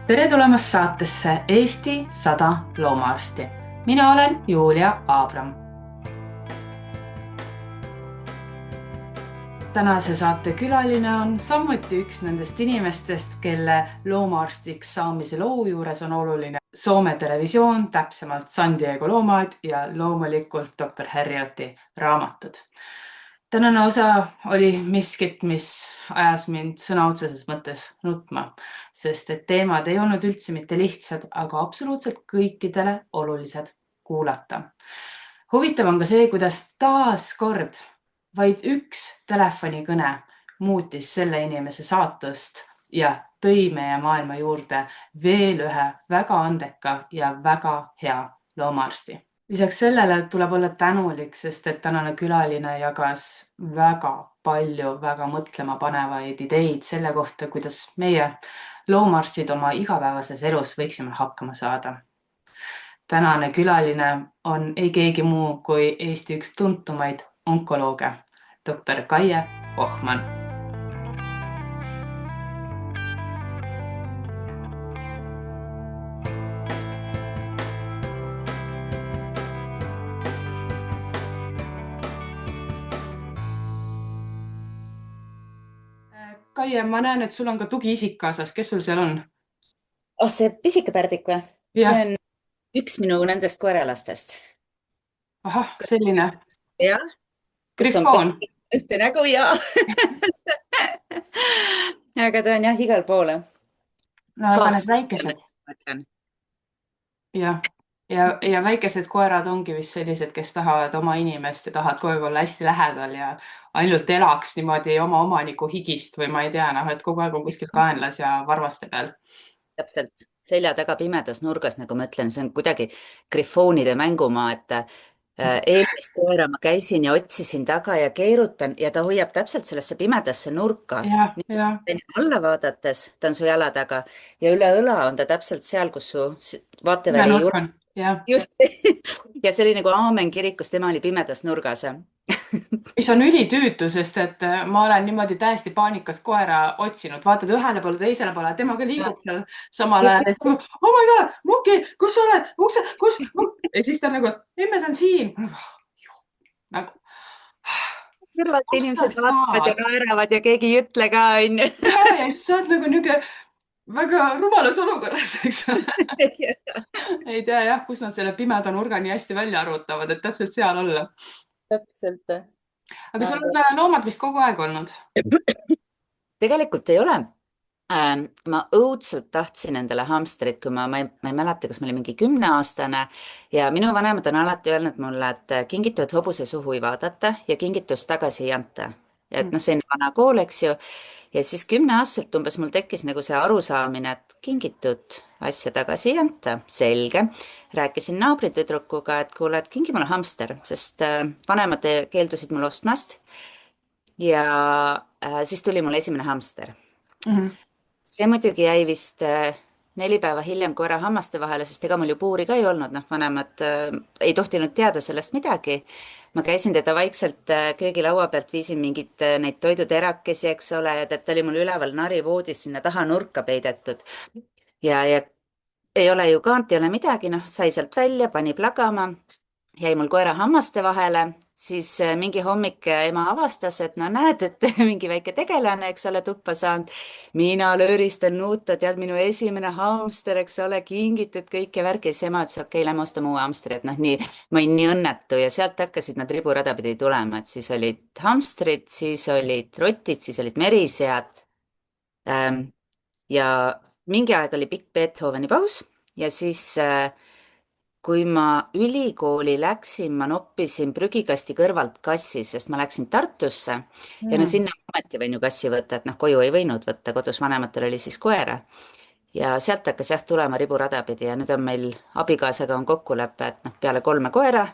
Tere tulemast saatesse Eesti 100 loomaarsti. Mina olen Julia Aabram. Tänase saate külaline on samuti üks nendest inimestest, kelle loomaarstiks saamise loo juures on oluline Soome televisioon, täpsemalt San Diego loomad ja loomulikult Dr. Herrioti raamatud. Tänane osa oli miskit, mis ajas mind sõna otseses mõttes nutma, sest et teemad ei olnud üldse mitte lihtsad, aga absoluutselt kõikidele olulised kuulata. Huvitav on ka see, kuidas taas kord vaid üks telefonikõne muutis selle inimese saatust ja tõi meie maailma juurde veel ühe väga andeka ja väga hea loomaarsti. Lisaks sellele tuleb olla tänulik, sest et tänane külaline jagas väga palju väga mõtlema panevaid ideid selle kohta, kuidas meie loomaarstid oma igapäevases elus võiksime hakkama saada. Tänane külaline on ei keegi muu kui Eesti üks tuntumaid onkolooge, Dr. Kaie Ohman. Kaie, ma näen, et sul on ka tugiisik kaasas. Kes sul seal on? See pisikapärdik või? Ja. See on üks minu nendest koeralastest. Ahah, selline. Jah, kus on Grifoon. ühte nägu ja aga ta on jah igal poole. No aga need väikesed. Ja väikesed koerad ongi vist sellised, kes tahavad oma inimest ja tahavad kogu aeg olla hästi lähedal ja ainult elaks niimoodi oma omaniku higist või ma ei tea, et kogu aeg on kuskil kaenlas ja varvaste peal. Täpselt, selja taga pimedas nurgas, nagu ma ütlen, see on kuidagi grifoonide mängumaa, et eelmist koera ma käisin ja otsisin taga ja keerutan ja ta hoiab täpselt sellesse pimedasse nurka. Ja. Alla vaadates ta on su jala taga ja üle õla on ta täpselt seal, kus su vaateväli ei ole. Ja. Just. Ja see oli nagu aamen kirikus, tema oli pimedas nurgas. Mis on ülitüütu, sest et ma olen niimoodi täiesti paanikas koera otsinud. Vaatad ühele poole, teisele poole, tema ka liigub seal samal ajal. Oh my god, Muki, kus sa oled? Kus? Ja siis ta nagu, ei, ma olen siin. Nagu... Kõrvalt inimesed vaatavad ja naeravad ja keegi ei ütle ka, on ju. Ja siis sa oled nagu niuke väga rumalas olukorras, eks ole. Ei tea jah, kus nad selle pimeda nurga nii hästi välja arvutavad, et täpselt seal olla. Täpselt. Aga sul on loomad vist kogu aeg olnud? Tegelikult ei ole. Ma õudselt tahtsin endale hamstrit, kui ma ei mäleta, kas ma olin mingi 10-aastane ja minu vanemad on alati öelnud mulle, et kingitud hobuse suhu ei vaadata ja kingitust tagasi ei anta. Et see on vana kool, eks ju. Ja siis 10-aastaselt umbes mul tekkis nagu see arusaamine, et kingitud asja tagasi ei anta. Selge. Rääkisin naabritüdrukuga, et kuule, et kingi mulle hamster, sest vanemad keeldusid mul ostmast. Ja siis tuli mul esimene hamster. See muidugi jäi vist 4 päeva hiljem koera hammaste vahele, sest ega mul ju puuri ka ei olnud, vanemad ei tohtinud teada sellest midagi. Ma käisin teda vaikselt köögilaua pealt, viisin mingid neid toiduterakesi, eks ole, et ta oli mul üleval narivoodis sinna taha nurka peidetud. Ja ei ole ju kaant, ei ole midagi, sai sealt välja, pani plagama, jäi mul koera hammaste vahele. Siis mingi hommik ema avastas, et näed, et mingi väike tegelane, eks ole, tuppa saanud. Mina lööristan nuuta, tead, minu esimene hamster, eks ole, kingitud kõik ja värk. Ja siis ema ütles, okei, lähme ostame uue hamstri, et nii, ma olin nii õnnetu ja sealt hakkasid nad riburada pidi tulema, et siis olid hamstrid, siis olid rotid, siis olid merisead. Ja mingi aeg oli pikk Beethoveni paus ja siis... Kui ma ülikooli läksin, ma noppisin prügikasti kõrvalt kassi, sest ma läksin Tartusse ja sinna ometi võin ju kassi võtta, et koju ei võinud võtta, kodus vanematel oli siis koera. Ja sealt hakkas tulema riburada pidi ja nüüd on meil abikaasaga on kokkulepe, et peale 3 koera,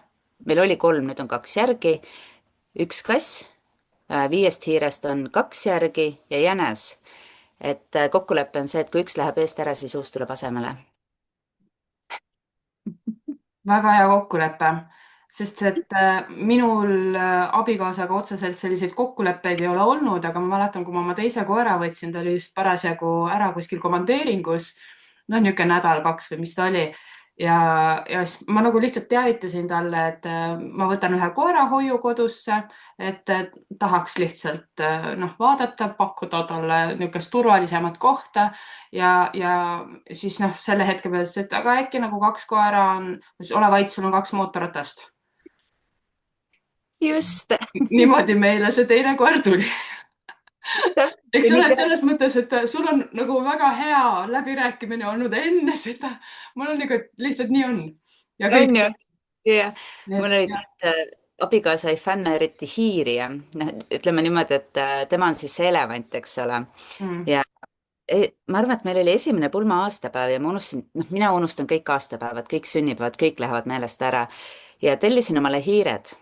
meil oli 3, nüüd on 2 järgi, 1 kass, 5 hiirest on 2 järgi ja jänes. Et kokkulepe on see, et kui 1 läheb eest ära, siis uus tuleb asemele. Väga hea kokkulepe, sest et minul abikaasaga otseselt selliseid kokkuleppeid ei ole olnud, aga ma mäletan, kui ma oma teise koera võtsin, ta oli just parasjagu ära kuskil komandeeringus no niisugune nädal-kaks või mis ta oli. ja siis ma nagu lihtsalt teavitasin talle, et ma võtan ühe koera hoiukodusse, et tahaks lihtsalt noh, vaadata, pakkuda talle niisugust turvalisemat kohta ja siis noh, selle hetke peale ütles, et aga äkki nagu kaks koera on, ole vait, sul on kaks mootorratast. just. Niimoodi meile see teine koer tuli. eks ole, et Nii selles mõttes, et sul on nagu väga hea läbirääkimine olnud enne seda. mul on nagu, et lihtsalt nii on ja kõik. on ju. ja mul oli Ja. abikaasa ei fänna eriti hiiri ja noh, ütleme niimoodi, et tema on siis see elevant, eks ole. Mm. ja ma arvan, et meil oli esimene pulma aastapäev ja ma unustasin, noh, mina unustan kõik aastapäevad, kõik sünnipäevad, kõik lähevad meelest ära ja tellisin omale hiired.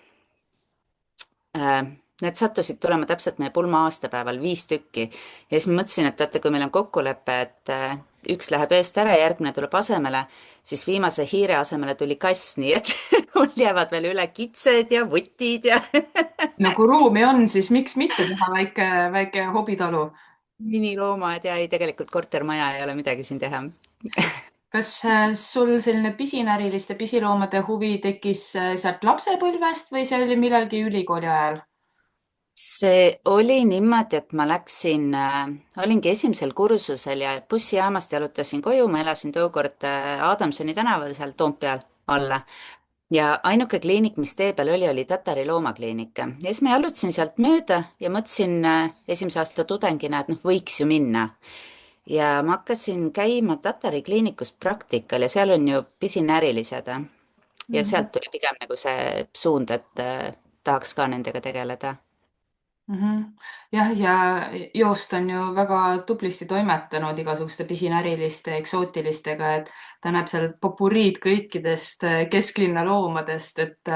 Need sattusid tulema täpselt meie pulma aastapäeval 5 tükki ja siis ma mõtlesin, et vaata, kui meil on kokkulepe, et üks läheb eest ära ja järgmine tuleb asemele, siis viimase hiire asemele tuli kass, nii et mul jäävad veel üle kitsed ja vutid ja No kui ruumi on, siis miks mitte teha väike hobitalu. miniloomad ja ei, tegelikult kortermaja ei ole midagi siin teha. Kas sul selline pisinäriliste pisiloomade huvi tekkis sealt lapsepõlvest või see oli millalgi ülikooli ajal? See oli niimoodi, et ma läksin, olingi esimesel kursusel ja bussijaamast jalutasin koju, ma elasin tookord Adamsoni tänaval seal Toompeal alla. ja ainuke kliinik, mis tee peal oli, oli Tatari loomakliinik. ja siis ma jalutasin sealt mööda ja mõtlesin esimese aasta tudengina, et noh, võiks ju minna. ja ma hakkasin käima Tatari kliinikus praktikal ja seal on ju pisinärilised. Ja Mhm. sealt tuli pigem nagu see suund, et tahaks ka nendega tegeleda. Mhm. Jah, ja Joost on ju väga tublisti toimetanud igasuguste pisinäriliste eksootilistega, et ta näeb seal popuriid kõikidest kesklinna loomadest, et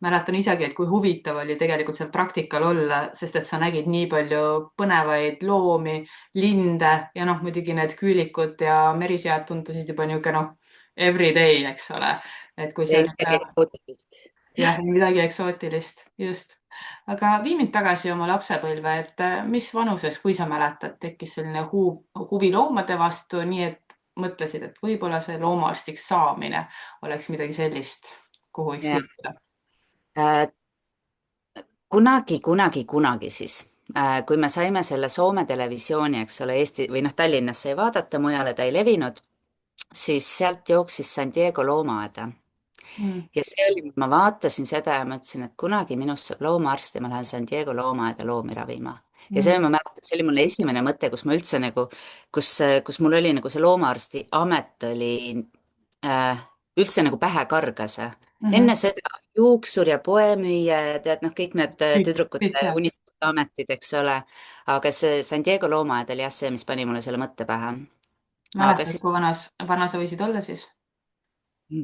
mäletan isegi, et kui huvitav oli tegelikult seal praktikal olla, sest et sa nägid nii palju põnevaid loomi, linde ja noh, muidugi need küülikud ja merisead tundusid juba niisugune noh, everyday, eks ole, et kui Ei seal midagi eksootilist. jah, midagi eksootilist, just. aga vii mind tagasi oma lapsepõlve, et mis vanuses, kui sa mäletad, tekkis selline huvi loomade vastu, nii et mõtlesid, et võib-olla see loomaarstiks saamine oleks midagi sellist, kuhu võiks Ja. liikuda. Kunagi siis, kui me saime selle Soome televisiooni, eks ole, Eesti või noh, Tallinnas sai vaadata, mujale ta ei levinud, siis sealt jooksis San Diego loomaaeda. Mm. ja see oli, ma vaatasin seda ja mõtlesin, et kunagi minust saab loomaarst ja ma lähen San Diego loomaaeda loomi ravima. ja see, Mm. ma mäletan, see oli mul esimene mõte, kus ma üldse nagu, kus mul oli nagu see loomaarsti amet oli üldse nagu pähe kargas. enne Mhm. seda juuksur ja poemüüja ja tead, noh, kõik need kõik tüdrukute jah. unistuste ametid, eks ole. aga see San Diego loomaaed oli jah see, mis pani mulle selle mõtte pähe. aga mäletad, siis, kui vana sa võisid olla siis?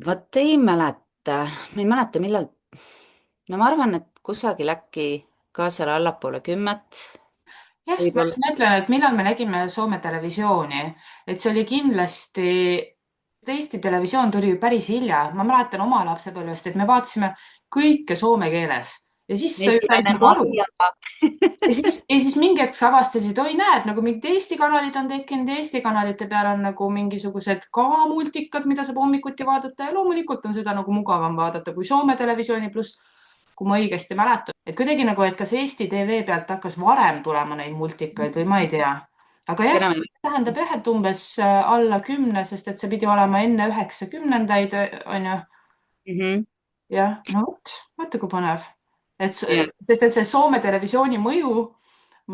vot ei mäleta, ma ei mäleta, millal. no ma arvan, et kusagil äkki ka seal allapoole 10 jah, sest ma võib-olla. just mõtlen, et millal me nägime Soome televisiooni, et see oli kindlasti, Eesti televisioon tuli ju päris hilja, ma mäletan oma lapsepõlvest, et me vaatasime kõike soome keeles ja siis sa ju said esimene nagu aru. Maria. Ja siis mingi hetk sa avastasid, oi näed, nagu mingid Eesti kanalid on tekkinud ja Eesti kanalite peal on nagu mingisugused ka multikad, mida saab hommikuti vaadata ja loomulikult on seda nagu mugavam vaadata kui Soome televisiooni, pluss kui ma õigesti mäletan, et kuidagi nagu, et kas Eesti TV pealt hakkas varem tulema neid multikaid või ma ei tea. aga jah, enam see tähendab jah, et umbes alla 10, sest et see pidi olema enne 90-ndaid, on ju. ei. jah, no vot, vaata kui põnev. ja, sest et see Soome televisiooni mõju,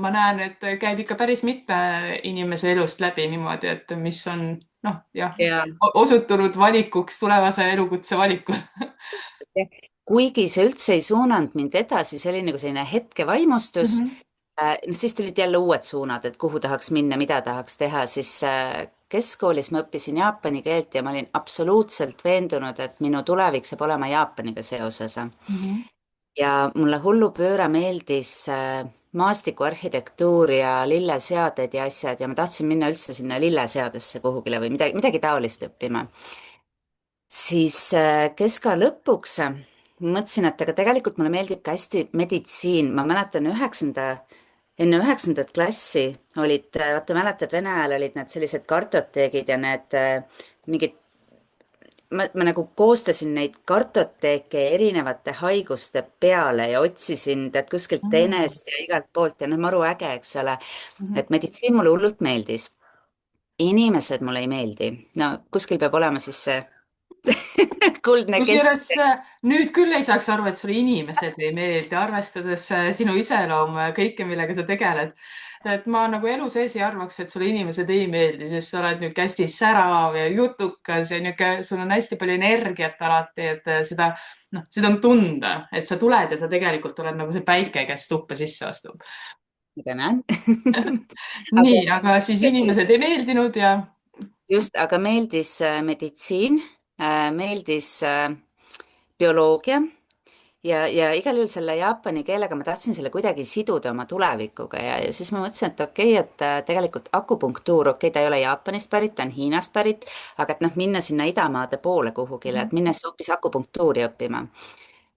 ma näen, et käib ikka päris mitme inimese elust läbi niimoodi, et mis on noh, jah, ja, osutunud valikuks tulevase elukutse valikul. ja kuigi see üldse ei suunanud mind edasi, see oli nagu selline hetkevaimustus. Mhm. No siis tulid jälle uued suunad, et kuhu tahaks minna, mida tahaks teha, siis keskkoolis ma õppisin jaapani keelt ja ma olin absoluutselt veendunud, et minu tulevik saab olema Jaapaniga seoses. Mhm. ja mulle hullupööra meeldis maastikuarhitektuur ja lilleseaded ja asjad ja ma tahtsin minna üldse sinna lilleseadesse kuhugile või midagi taolist õppima. Siis keska lõpuks mõtlesin, et aga tegelikult mulle meeldib ka hästi meditsiin. ma mäletan enne 9. klassi olid, vaata mäletad, Vene ajal olid need sellised kartoteegid ja need mingid, ma nagu koostasin neid kartoteeke erinevate haiguste peale ja otsisin tead kuskilt Mm. enest ja igalt poolt ja noh, maru äge, eks ole. Mhm. Et meditsiin mulle hullult meeldis. Inimesed mulle ei meeldi. No kuskil peab olema siis see kuldne Kusjuures kesktee. nüüd küll ei saaks aru, et sulle inimesed ei meeldi, arvestades sinu iseloomu ja kõike, millega sa tegeled. Et ma nagu elu sees ei arvaks, et sulle inimesed ei meeldi, sest sa oled niisugune hästi särav ja jutukas ja niisugune, sul on hästi palju energiat alati, et seda, noh, seda on tunda, et sa tuled ja sa tegelikult oled nagu see päike, kes tuppa sisse astub. ma tänan. nii, aga aga siis inimesed ei meeldinud ja just, aga meeldis meditsiin, meeldis bioloogia ja igal juhul selle jaapani keelega ma tahtsin selle kuidagi siduda oma tulevikuga ja siis ma mõtlesin, et okei, et tegelikult akupunktuur, okei, ta ei ole Jaapanist pärit, ta on Hiinast pärit, aga et noh, minna sinna idamaade poole kuhugile, et minna siis hoopis akupunktuuri õppima.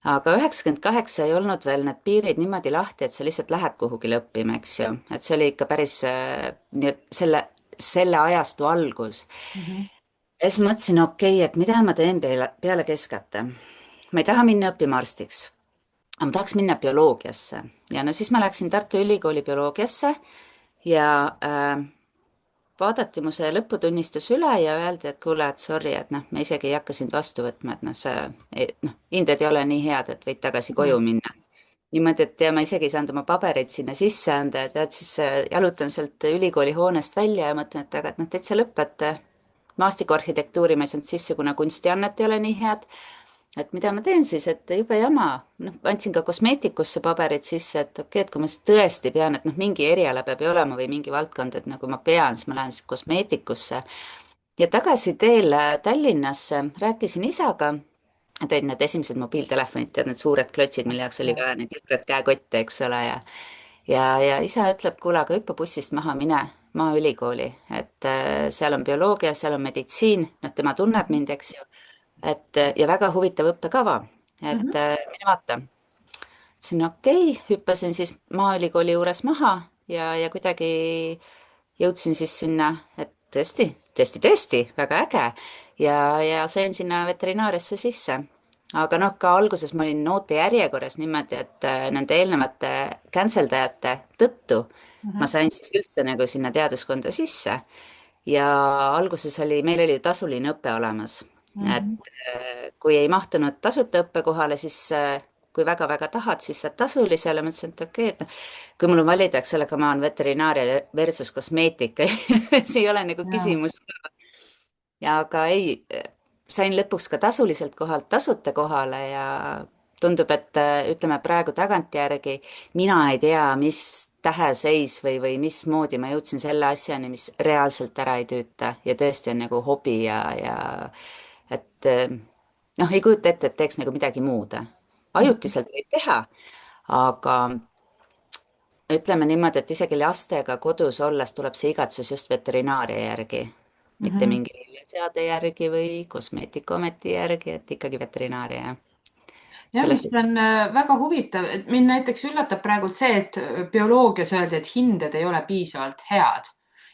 aga 98 ei olnud veel need piirid niimoodi lahti, et sa lihtsalt lähed kuhugile õppima, eks ju, et see oli ikka päris nii et selle ajastu algus. Mhm. Ja siis mõtlesin, okei, et mida ma teen peale keskkätte. Ma ei taha minna õppima arstiks, aga ma tahaks minna bioloogiasse ja no siis ma läksin Tartu Ülikooli bioloogiasse ja vaadati mu see lõputunnistus üle ja öeldi, et kuule, et sorry, et noh, me isegi ei hakka sind vastu võtma, et noh, noh, hinded ei ole nii head, et võid tagasi koju minna. Niimoodi, et ja ma isegi ei saanud oma pabereid sinna sisse anda ja tead, siis jalutan sealt ülikooli hoonest välja ja mõtlen, et aga et noh, täitsa lõpp, et maastikuarhitektuuri ma ei saanud sisse, kuna kunstiannet ei ole nii head. Et mida ma teen siis, et jube jama, noh, andsin ka kosmeetikusse paberid sisse, et okei, et kui ma siis tõesti pean, et noh, mingi eriala peab ju olema või mingi valdkond, et nagu ma pean, siis ma lähen siis kosmeetikusse. ja tagasiteel Tallinnasse rääkisin isaga, tõid need esimesed mobiiltelefonid, tead, need suured klotsid, mille jaoks oli vaja neid jõhkraid käekotte, eks ole, ja isa ütleb, kuule, aga hüppa bussist maha, mine Maaülikooli, et seal on bioloogia, seal on meditsiin, noh, tema tunneb mind, eks ju, et ja väga huvitav õppekava, et Mhm. mine vaata. ütlesin okei, hüppasin siis Maaülikooli juures maha ja kuidagi jõudsin siis sinna, et tõesti, tõesti, tõesti, väga äge. ja sain sinna veterinaariasse sisse. aga noh, ka alguses ma olin ootejärjekorras niimoodi, et nende eelnevate cancel dajate tõttu ma Mhm. sain siis üldse nagu sinna teaduskonda sisse. ja alguses oli, meil oli tasuline õpe olemas, et Mhm. kui ei mahtunud tasuta õppekohale, siis kui väga-väga tahad, siis saad tasulisele. Mõtlesin, et okei, et noh, kui mul on valida, eks ole, come on, veterinaaria versus kosmeetika see ei ole nagu Ja. küsimus. ja aga ei, sain lõpuks ka tasuliselt kohalt tasuta kohale ja tundub, et ütleme praegu tagantjärgi mina ei tea, mis täheseis või mismoodi ma jõudsin selle asjani, mis reaalselt ära ei tüüta ja tõesti on nagu hobi ja et noh, ei kujuta ette, et teeks nagu midagi muud. ajutiselt võib teha, aga ütleme niimoodi, et isegi lastega kodus olles tuleb see igatsus just veterinaaria järgi, mitte Mhm. mingi seade järgi või kosmeetikuameti järgi, et ikkagi veterinaaria, jah. jah, selles mis suhtes. on väga huvitav, et mind näiteks üllatab praegult see, et bioloogias öeldi, et hinded ei ole piisavalt head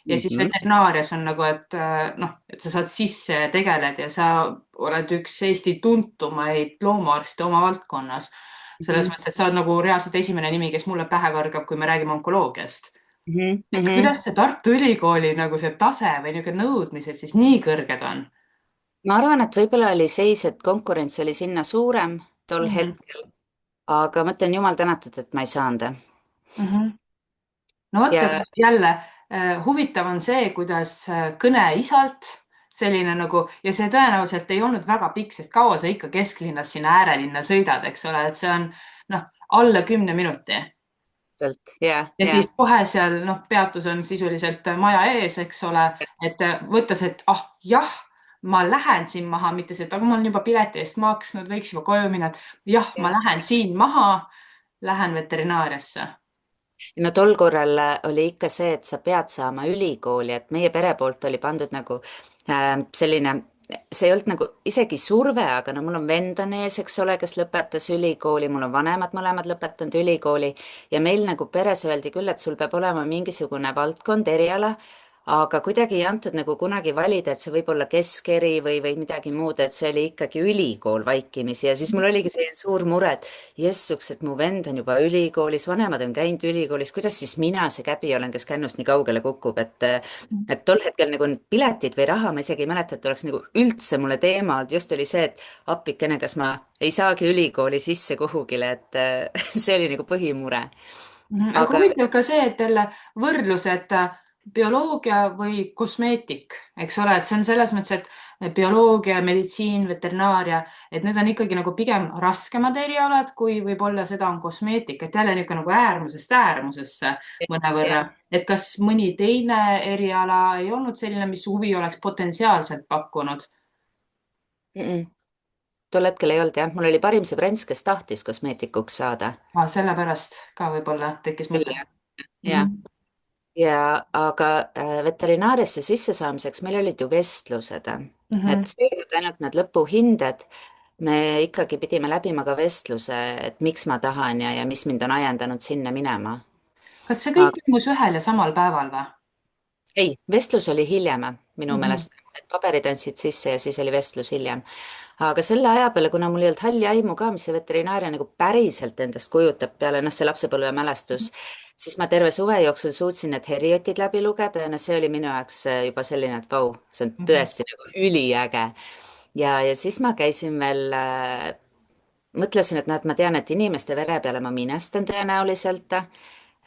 ja siis Mhm. veterinaarias on nagu, et noh, et sa saad sisse ja tegeled ja sa oled üks Eesti tuntumaid loomaarste oma valdkonnas. selles Mhm. mõttes, et sa oled nagu reaalselt esimene nimi, kes mulle pähe kargab, kui me räägime onkoloogiast. Mhm. et Mhm. kuidas see Tartu Ülikooli nagu see tase või niisugune nõudmised siis nii kõrged on? ma arvan, et võib-olla oli seis, et konkurents oli sinna suurem tol Mhm. hetkel, aga ma ütlen jumal tänatud, et ma ei saanud. Mhm. no vot, ja jälle huvitav on see, kuidas kõne isalt selline nagu ja see tõenäoliselt ei olnud väga pikk, sest kaua sa ikka kesklinnast sinna äärelinna sõidad, eks ole, et see on noh, alla 10 minuti täpselt, ja siis kohe seal noh, peatus on sisuliselt maja ees, eks ole, et võttes, et ah jah, ma lähen siin maha, mitte see, et aga ma olen juba pileti eest maksnud, võiks juba koju minna, et jah, ma ja lähen siin maha, lähen veterinaariasse. no tol korral oli ikka see, et sa pead saama ülikooli, et meie pere poolt oli pandud nagu selline see ei olnud nagu isegi surve, aga no mul on vend on ees, eks ole, kes lõpetas ülikooli, mul on vanemad mõlemad lõpetanud ülikooli ja meil nagu peres öeldi küll, et sul peab olema mingisugune valdkond, eriala, aga kuidagi ei antud nagu kunagi valida, et see võib olla keskeri või midagi muud, et see oli ikkagi ülikool vaikimisi ja siis mul oligi selline suur mure, et jessuks, et mu vend on juba ülikoolis, vanemad on käinud ülikoolis, kuidas siis mina, see käbi olen, kes kännust nii kaugele kukub, et tol hetkel nagu need piletid või raha, ma isegi ei mäleta, et oleks nagu üldse mulle teema olnud, just oli see, et appikene, kas ma ei saagi ülikooli sisse kuhugile, et see oli nagu põhimure. Aga Aga huvitav ka see, et jälle võrdlus, et bioloogia või kosmeetik, eks ole, et see on selles mõttes, et bioloogia, meditsiin, veterinaaria, et need on ikkagi nagu pigem raskemad erialad, kui võib-olla seda on kosmeetik, et jälle niisugune nagu äärmusest äärmusesse mõnevõrra. jah, Et kas mõni teine eriala ei olnud selline, mis huvi oleks potentsiaalselt pakkunud? tol hetkel ei olnud jah, mul oli parim sõbrants, kes tahtis kosmeetikuks saada. Sellepärast ka võib-olla tekkis küll mõte. jah, jah. Mhm. Ja aga veterinaariasse sissesaamiseks meil olid ju vestlused, et Mhm. see ei olnud ainult need lõpuhinded, me ikkagi pidime läbima ka vestluse, et miks ma tahan ja mis mind on ajendanud sinna minema. Kas see kõik Aga toimus ühel ja samal päeval või? ei, vestlus oli hiljem minu Mhm. meelest, et paberid andsid sisse ja siis oli vestlus hiljem. Aga selle aja peale, kuna mul ei olnud halli aimu ka, mis see veterinaaria nagu päriselt endast kujutab peale, noh, see lapsepõlvemälestus, siis ma terve suve jooksul suutsin need Heriotid läbi lugeda ja no see oli minu jaoks juba selline, et vau, see on Mhm. tõesti nagu üliäge. Ja siis ma käisin veel mõtlesin, et näed, ma tean, et inimeste vere peale ma minestan tõenäoliselt,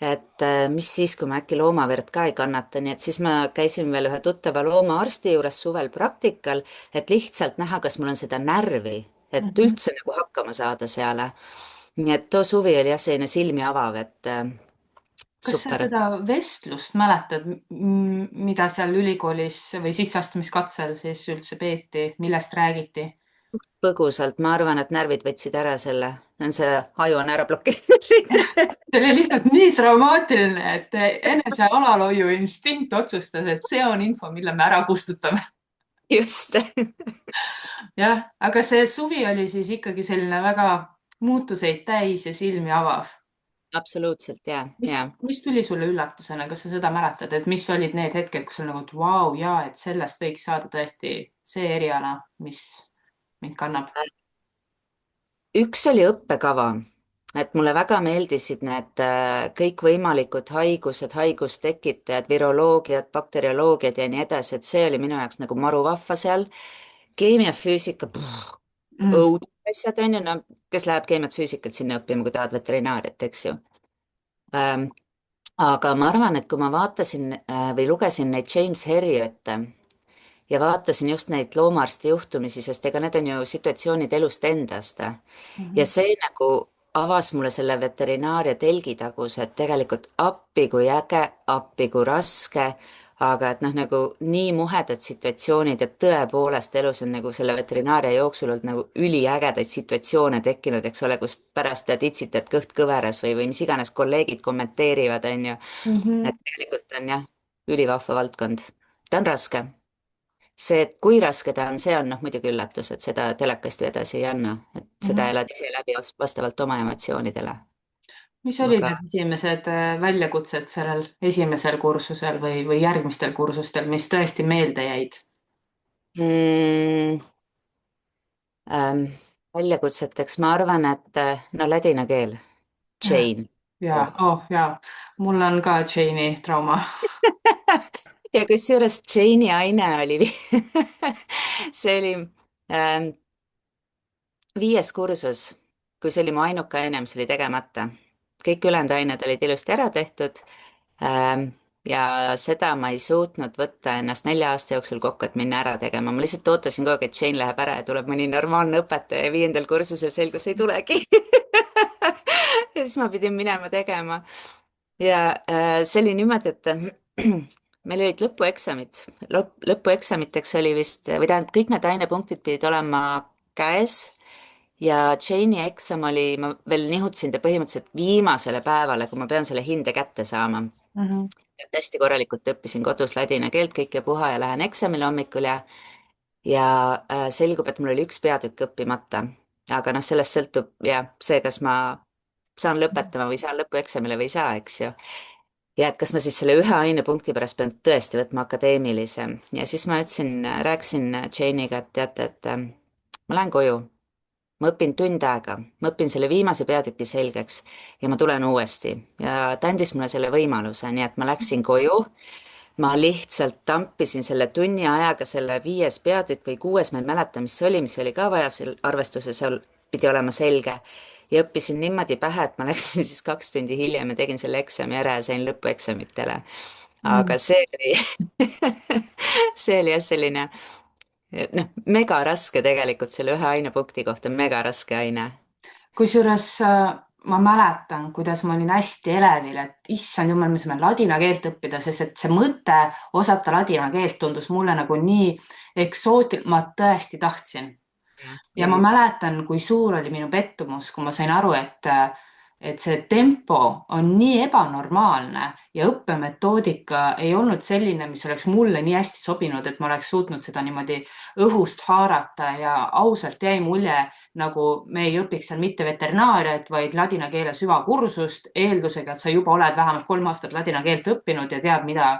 et mis siis, kui ma äkki loomaverd ka ei kannata, nii et siis ma käisin veel ühe tuttava loomaarsti juures suvel praktikal, et lihtsalt näha, kas mul on seda närvi, et Mhm. üldse nagu hakkama saada seal. nii et too suvi oli jah, selline silmi avav, et Kas sa super. seda vestlust mäletad, mida seal ülikoolis või sisseastumiskatsel siis üldse peeti, millest räägiti? Põgusalt, ma arvan, et närvid võtsid ära selle, see aju on ära blokeeritud. See oli lihtsalt nii traumaatiline, et enese alalhoiu instinkt otsustas, et see on info, mille me ära kustutame. just. Jah, aga see suvi oli siis ikkagi selline väga muutuseid täis ja silmi avav. absoluutselt ja, mis, ja. mis tuli sulle üllatusena, kas sa seda mäletad, et mis olid need hetked, kus sul nagu, et vau, jaa, et sellest võiks saada tõesti see eriala, mis mind kannab? üks oli õppekava, et mulle väga meeldisid need kõikvõimalikud haigused, haigustekitajad, viroloogiad, bakterioloogiad ja nii edasi, et see oli minu jaoks nagu maru vahva seal. keemia, füüsika, Mm. õudsed asjad on ju, no kes läheb keemiat, füüsikat sinna õppima, kui tahad veterinaariat, eks ju. Ähm, aga ma arvan, et kui ma vaatasin või lugesin neid James Herriot'e ja vaatasin just neid loomaarsti juhtumisi, sest ega need on ju situatsioonid elust endast. Ja Mhm. see nagu avas mulle selle veterinaaria telgitaguse, et tegelikult appi kui äge, appi kui raske, aga et noh, nagu nii muhedad situatsioonid ja tõepoolest elus on nagu selle veterinaaria jooksul olnud nagu üliägedaid situatsioone tekkinud, eks ole, kus pärast tead itsitad kõht kõveras või mis iganes kolleegid kommenteerivad, on ju. Mhm. et tegelikult on jah, ülivahva valdkond. ta on raske see, et kui raske ta on, see on noh, muidugi üllatus, et seda telekast ju edasi ei anna, et seda Mhm. elad ise läbi vastavalt oma emotsioonidele. Mis olid aga need esimesed väljakutsed sellel esimesel kursusel või järgmistel kursustel, mis tõesti meelde jäid? mm, ähm, väljakutseteks ma arvan, et no ladina keel, Jane. Ja, oh ja, mul on ka Jane'i trauma. ja kusjuures Jane'i aine oli see oli ähm, 5. kursus, kui see oli mu ainuke aine, mis oli tegemata. kõik ülejäänud ained olid ilusti ära tehtud. Ja seda ma ei suutnud võtta ennast 4 aasta jooksul kokku, et minna ära tegema. ma lihtsalt ootasin kogu aeg, et Jane läheb ära ja tuleb mõni normaalne õpetaja ja 5. kursusel selgus, ei tulegi. ja siis ma pidin minema tegema. Ja see oli niimoodi, et meil olid lõpueksamid. lõpueksamiteks oli vist, või tähendab, kõik need ainepunktid pidid olema käes ja Jane'i eksam oli, ma veel nihutasin ta põhimõtteliselt viimasele päevale, kui ma pean selle hinde kätte saama. Mhm. et hästi korralikult õppisin kodus ladina keelt, kõik ja puha ja lähen eksamile hommikul ja ja selgub, et mul oli üks peatükk õppimata. aga noh, sellest sõltub jah, see, kas ma saan lõpetama või saan lõpueksamile või ei saa, eks ju. ja et kas ma siis selle ühe ainepunkti pärast pean tõesti võtma akadeemilise ja siis ma ütlesin, rääkisin Jane'iga, et teate, et ma lähen koju, ma õpin tund aega, ma õpin selle viimase peatüki selgeks ja ma tulen uuesti ja ta andis mulle selle võimaluse, nii et ma läksin koju. ma lihtsalt tampisin selle tunni ajaga selle 5. peatükk või 6., ma ei mäleta, mis oli ka vaja seal arvestuses, seal pidi olema selge. ja õppisin niimoodi pähe, et ma läksin siis 2 tundi hiljem ja tegin selle eksami ära ja sain lõpueksamitele. aga see oli see oli jah selline, noh, mega raske tegelikult selle ühe ainepunkti kohta, mega raske aine. Kusjuures ma mäletan, kuidas ma olin hästi elevil, et issand jumal, me saame ladina keelt õppida, sest et see mõte osata ladina keelt tundus mulle nagu nii eksootiline, ma tõesti tahtsin. Ja ma mäletan, kui suur oli minu pettumus, kui ma sain aru, et see tempo on nii ebanormaalne ja õppemetoodika ei olnud selline, mis oleks mulle nii hästi sobinud, et ma oleks suutnud seda niimoodi õhust haarata ja ausalt jäi mulje, nagu me ei õpiks seal mitte veterinaariat, vaid ladina keele süvakursust eeldusega, et sa juba oled vähemalt 3 aastat ladina keelt õppinud ja tead, mida,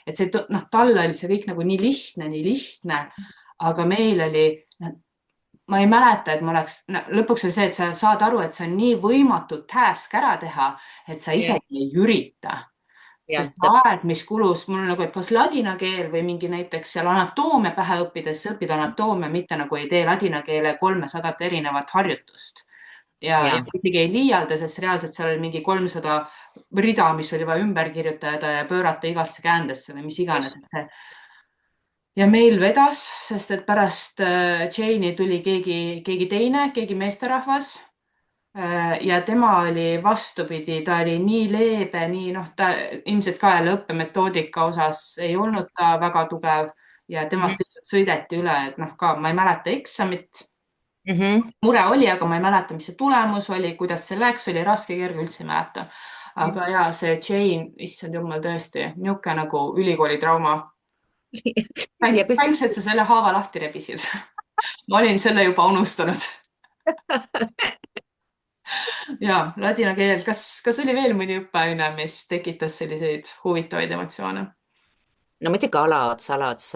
et see, noh, talle oli see kõik nagu nii lihtne, aga meil oli, ma ei mäleta, et ma oleks, lõpuks oli see, et sa saad aru, et see on nii võimatu task ära teha, et sa isegi ei ürita. jah, Sest aeg, mis kulus, mul on nagu, et kas ladina keel või mingi näiteks seal anatoomia pähe õppides, sa õpid anatoomia, mitte nagu ei tee ladina keele 300 erinevat harjutust. Ja isegi ei liialda, sest reaalselt seal oli mingi 300 rida, mis oli vaja ümber kirjutada ja pöörata igasse käändesse või mis iganes. Ja meil vedas, sest et pärast Jane'i tuli keegi teine, keegi meesterahvas. Ja tema oli vastupidi, ta oli nii leebe, nii noh, ta ilmselt ka jälle õppemetoodika osas ei olnud ta väga tugev ja temast lihtsalt sõideti üle, et noh, ka ma ei mäleta eksamit. Mure oli, aga ma ei mäleta, mis see tulemus oli, kuidas see läks, oli raske, kerge, üldse ei mäleta. Aga ja see Jane, issand jumal, tõesti, niisugune nagu ülikooli trauma. Thanks, et sa selle haava lahti rebisid. Ma olin selle juba unustanud. Ja ladina keel, kas oli veel mõni õppeaine, mis tekitas selliseid huvitavaid emotsioone? no muidugi Alaots,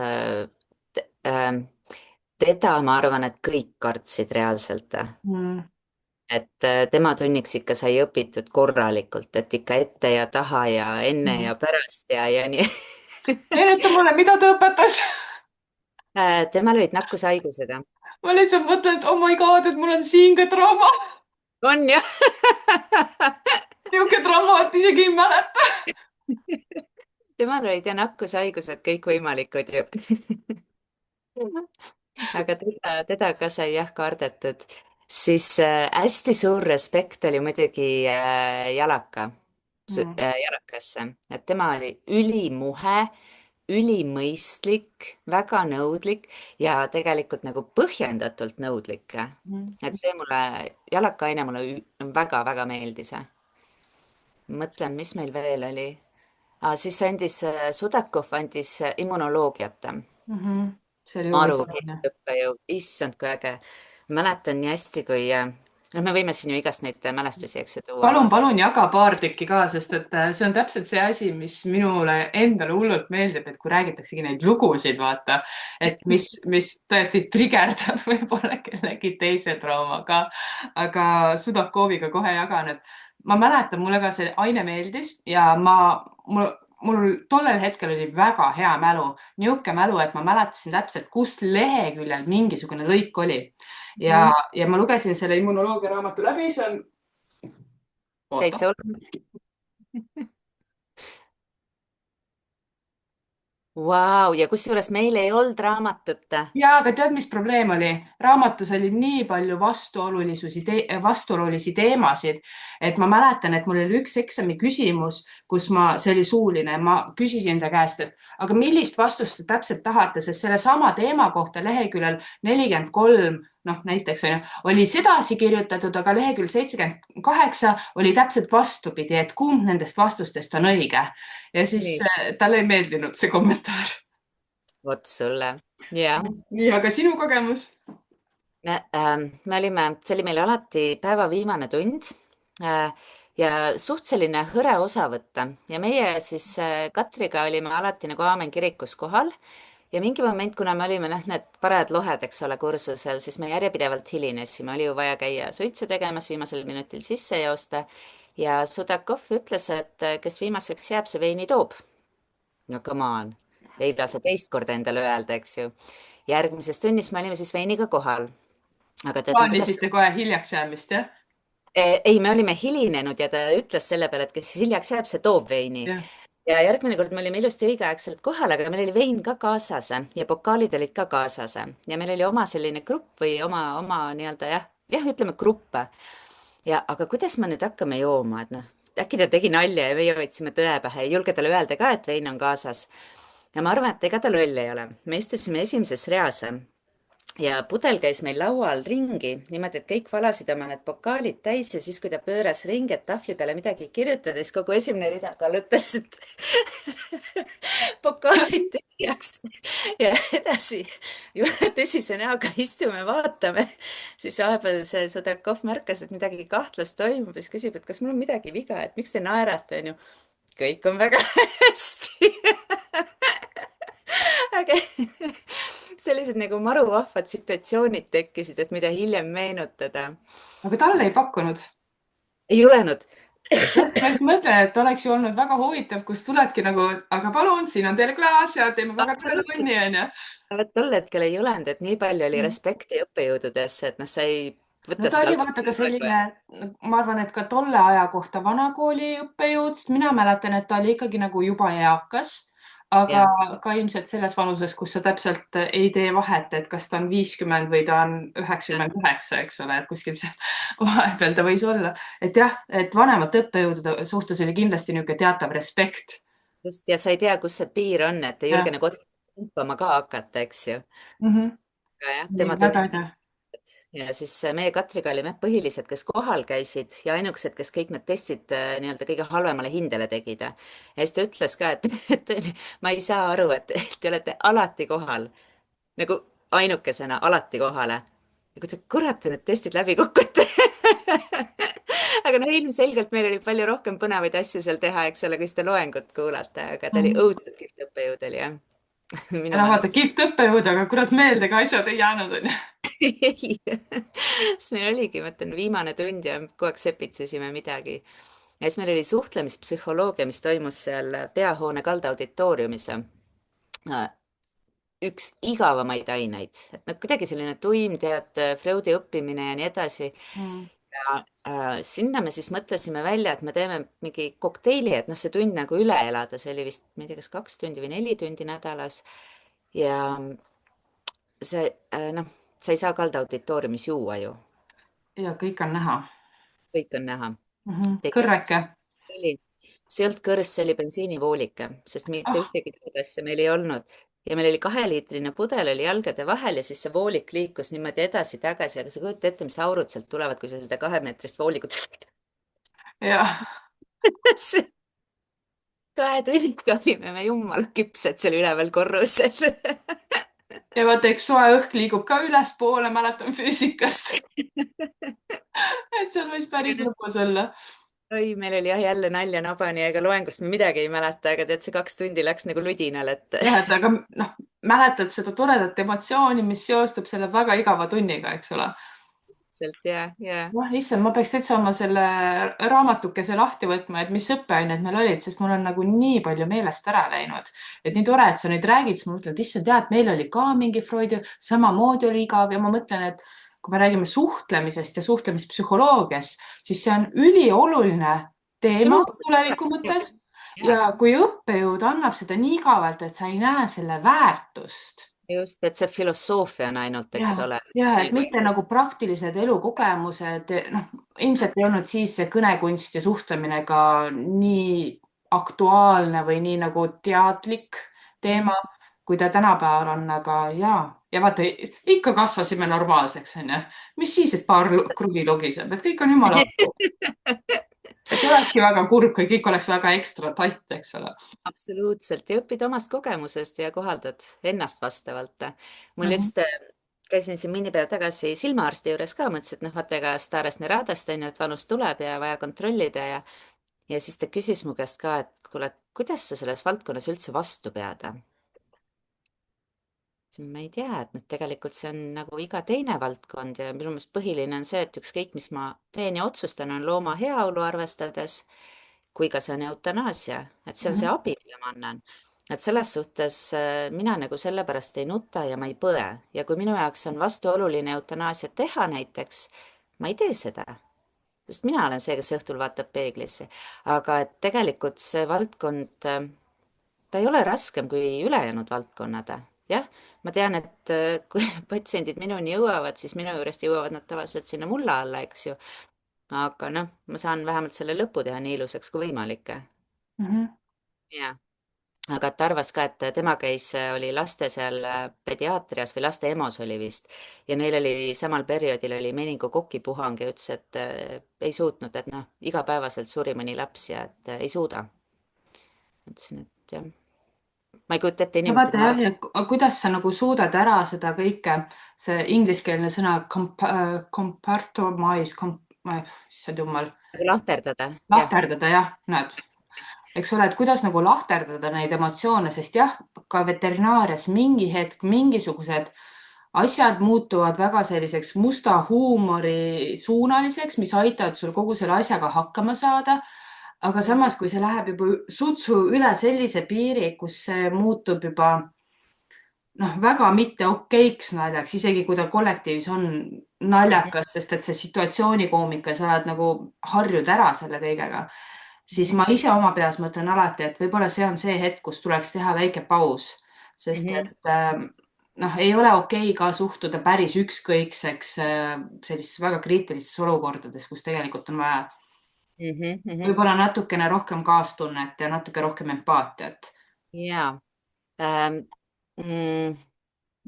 teda ma arvan, et kõik kartsid reaalselt. et tema tunniks ikka sai õpitud korralikult, et ikka ette ja taha ja enne ja pärast ja nii. Meenuta mulle, mida ta õpetas? temal olid nakkushaigused. Ma lihtsalt mõtlen, et oh my god, et mul on siin ka trauma. on jah. Niisugune trauma, et isegi ei mäleta. temal olid ja nakkushaigused kõikvõimalikud ju. aga teda ka sai jah kardetud. siis hästi suur respekt oli muidugi Jalakasse, et tema oli ülimuhe, ülimõistlik, väga nõudlik ja tegelikult nagu põhjendatult nõudlik. et see jalakaaine mulle väga-väga meeldis. mõtlen, mis meil veel oli. siis andis Sudakov andis immunoloogiat. See oli aru huvitav. õppejõud, issand kui äge. mäletan nii hästi, kui noh, me võime siin ju igast neid mälestusi, eks ju, tuua. Palun jaga paar tükki ka, sest et see on täpselt see asi, mis minule endale hullult meeldib, et kui räägitaksegi neid lugusid, vaata, et mis tõesti trigerdab võib-olla kellegi teise traumaga, aga Sudakoviga kohe jagan, et ma mäletan, mulle ka see aine meeldis ja mul tollel hetkel oli väga hea mälu, niisugune mälu, et ma mäletasin täpselt, kust leheküljel mingisugune lõik oli. Ja ma lugesin selle immunoloogia raamatu läbi, see on... Täitsa olnud. Vau, ja kusjuures meil ei olnud raamatut. Ja, aga tead, mis probleem oli? Raamatus oli nii palju vastuolulisi teemasid, et ma mäletan, et mul oli üks eksami küsimus, see oli suuline, ma küsisin ta käest, et aga millist vastust te täpselt tahate, sest selle sama teema kohta leheküljel 43, noh näiteks oli sedasi kirjutatud, aga lehekülg 78 oli täpselt vastupidi, et kumb nendest vastustest on õige. Ja siis talle ei meeldinud see kommentaar. vot sulle. jah. nii, aga sinu kogemus? Me olime, see oli meil alati päeva viimane tund äh, ja suht selline hõre osa võtta ja meie siis Katriga olime alati nagu Aamen kirikus kohal ja mingi moment, kuna me olime need parajad lohed, eks ole, kursusel, siis me järjepidevalt hilinesime, oli ju vaja käia suitsu tegemas, viimasel minutil sisse joosta ja Sudakov ütles, et kes viimaseks jääb, see veini toob. No come on, ei lase teist korda endale öelda, eks ju. Järgmises tunnis me olime siis veiniga kohal. Aga tead, kuidas plaanisite kohe hiljaks jäämist, jah? ei, me olime hilinenud ja ta ütles selle peale, et kes hiljaks jääb, see toob veini. jah. Ja järgmine kord me olime ilusti õigeaegselt kohal, aga meil oli vein ka kaasas ja pokaalid olid ka kaasas ja meil oli oma selline grupp või oma nii-öelda jah, ütleme grupp. Ja aga kuidas me nüüd hakkame jooma, et noh, äkki ta tegi nalja ja meie võtsime tõe pähe, ei julge talle öelda ka, et vein on kaasas. Ja ma arvan, et ega ta loll ei ole. Me istusime esimeses reas ja pudel käis meil laua all ringi niimoodi, et kõik valasid oma need pokaalid täis ja siis, kui ta pööras ringi, et tahvli peale midagi kirjutada, siis kogu esimene rida kallutas pokaalid tühjaks ja edasi tõsise näoga istume, vaatame. siis vahepeal see Sudakov märkas, et midagi kahtlast toimub ja siis küsib, et kas mul on midagi viga, et miks te naerate, onju. kõik on väga hästi aga sellised nagu maruvahvad situatsioonid tekkisid, et mida hiljem meenutada. aga talle ei pakkunud? ei julenud. ma just mõtlen, et oleks ju olnud väga huvitav, kus tuledki nagu, aga palun, siin on teil klaas ja teeme väga toreda Absoluutselt. tunni, onju. vot tol hetkel ei julenud, et nii palju oli respekti õppejõududesse, et noh, sa ei no võta ta seda oli vaata ka alkoholi praegu. selline, ma arvan, et ka tolle aja kohta vanakooli õppejõud, sest mina mäletan, et ta oli ikkagi nagu juba eakas, aga jah, ka ilmselt selles vanuses, kus sa täpselt ei tee vahet, et kas ta on 50 või ta on 99, eks ole, et kuskil seal vahepeal ta võis olla. Et jah, et vanemate õppejõudude suhtes oli kindlasti niisugune teatav respekt. just, ja sa ei tea, kus see piir on, et ei julge jah, nagu otseselt pumpama ka hakata, eks ju. mm -hmm. aga jah, nii tema väga tundis. äge. Ja siis meie Katriga olime põhilised, kes kohal käisid ja ainukesed, kes kõik need testid nii-öelda kõige halvemale hindele tegid. Ja siis ta ütles ka, et ma ei saa aru, et te olete alati kohal, nagu ainukesena alati kohale. ja kui te kurat te need testid läbi kukute aga noh, ilmselgelt meil oli palju rohkem põnevaid asju seal teha, eks ole, kui seda loengut kuulata, aga ta oli Mhm. õudselt kihvt õppejõud oli jah ja minu noh, vaata, meelest. kihvt õppejõud, aga kurat, meelde ka asjad ei jäänud, onju. ei, sest meil oligi, ma ütlen, viimane tund ja kogu aeg sepitsesime midagi. Ja siis meil oli suhtlemispsühholoogia, mis toimus seal peahoone kaldauditooriumis. Üks igavamaid aineid, et noh, kuidagi selline tuim, tead, Freudi õppimine ja nii edasi. Mm. Ja sinna me siis mõtlesime välja, et me teeme mingi kokteili, et noh, see tund nagu üle elada, see oli vist, ma ei tea, kas 2 tundi või 4 tundi nädalas. Ja see, noh, sa ei saa kaldauditooriumis juua ju, ja kõik on näha. kõik on näha. Kõrreke. tegelikkuses oli, see ei olnud kõrs, see oli bensiinivoolike, sest mitte Ah, ühtegi muud asja meil ei olnud. ja meil oli 2-liitrine pudel oli jalgade vahel ja siis see voolik liikus niimoodi edasi-tagasi, aga sa kujuta ette, mis aurud sealt tulevad, kui sa seda 2-meetrist voolikut 2 tunniga olime me jumala küpsed seal üleval korrusel ja vaata, eks soe õhk liigub ka ülespoole, mäletan füüsikast. et seal võis päris lõbus olla. oi, meil oli jah jälle nalja nabani, ega loengust me midagi ei mäleta, aga tead, see 2 tundi läks nagu ludinal, et jah, et aga noh, mäletad seda toredat emotsiooni, mis seostub selle väga igava tunniga, eks ole. sealt ja. noh, issand, ma peaks täitsa oma selle raamatukese lahti võtma, et mis õppeained meil olid, sest mul on nagu nii palju meelest ära läinud. et nii tore, et sa nüüd räägid, siis ma mõtlen, et issand, tead, meil oli ka mingi Freudi, samamoodi oli igav ja ma mõtlen, et kui me räägime suhtlemisest ja suhtlemispsühholoogiast, siis see on ülioluline teema absoluutselt. tuleviku mõttes. Ja, ja kui õppejõud annab seda nii igavalt, et sa ei näe selle väärtust just, et see filosoofia on ainult, eks ja, ole. ja et mitte nagu praktilised elukogemused, noh, ilmselt ei olnud siis see kõnekunst ja suhtlemine ka nii aktuaalne või nii nagu teadlik teema, kui ta tänapäeval on, aga ja vaata, ikka kasvasime normaalseks, onju. mis siis, et paar kruvi logiseb, et kõik on jumala okei. et olekski väga kurb, kui kõik oleks väga ekstra tatt, eks ole. absoluutselt ja õpid omast kogemusest ja kohaldad ennast vastavalt. mul Mhm. just käisin siin mõni päev tagasi silmaarsti juures ka, mõtlesin, et noh, vaata ega Starest Neradast on ju, et vanus tuleb ja vaja kontrollida ja siis ta küsis mu käest ka, et kuule, kuidas sa selles valdkonnas üldse vastu pead? Ma ei tea, et noh, tegelikult see on nagu iga teine valdkond ja minu meelest põhiline on see, et ükskõik, mis ma teen ja otsustan, on looma heaolu arvestades, kui ka see on eutanaasia, et see on see Mhm. abi, mida ma annan. Et selles suhtes mina nagu sellepärast ei nuta ja ma ei põe ja kui minu jaoks on vastuoluline eutanaasiat teha näiteks, ma ei tee seda, sest mina olen see, kes õhtul vaatab peeglisse. aga et tegelikult see valdkond ta ei ole raskem kui ülejäänud valdkonnad. jah, ma tean, et kui patsiendid minuni jõuavad, siis minu juurest jõuavad nad tavaliselt sinna mulla alla, eks ju. aga noh, ma saan vähemalt selle lõpu teha nii ilusaks kui võimalik. Mhm. jah, aga ta arvas ka, et tema käis, oli laste seal pediaatrias või laste EMO-s oli vist ja neil oli samal perioodil oli meningokokipuhang ja ütles, et ei suutnud, et noh, igapäevaselt suri mõni laps ja et ei suuda. ütlesin, et jah, ma ei kujuta ette no inimestega, vaata ma jah, arvan, ja kuidas sa nagu suudad ära seda kõike, see ingliskeelne sõna compartmentalize, issand jumal, nagu lahterdada, jah. lahterdada jah, näed, eks ole, et kuidas nagu lahterdada neid emotsioone, sest jah, ka veterinaarias mingi hetk mingisugused asjad muutuvad väga selliseks musta huumori suunaliseks, mis aitavad sul kogu selle asjaga hakkama saada. aga samas, kui see läheb juba sutsu üle sellise piiri, kus see muutub juba noh, väga mitte okeiks naljaks, isegi kui ta kollektiivis on Mhm, naljakas, sest et see situatsioonikoomika, sa oled nagu harjud ära selle kõigega, siis mhm, ma ise oma peas mõtlen alati, et võib-olla see on see hetk, kus tuleks teha väike paus, sest mhm, et noh, ei ole okei ka suhtuda päris ükskõikseks sellistes väga kriitilistes olukordades, kus tegelikult on vaja mhm, mhm. võib-olla natukene rohkem kaastunnet ja natuke rohkem empaatiat. jaa. Ähm, mm,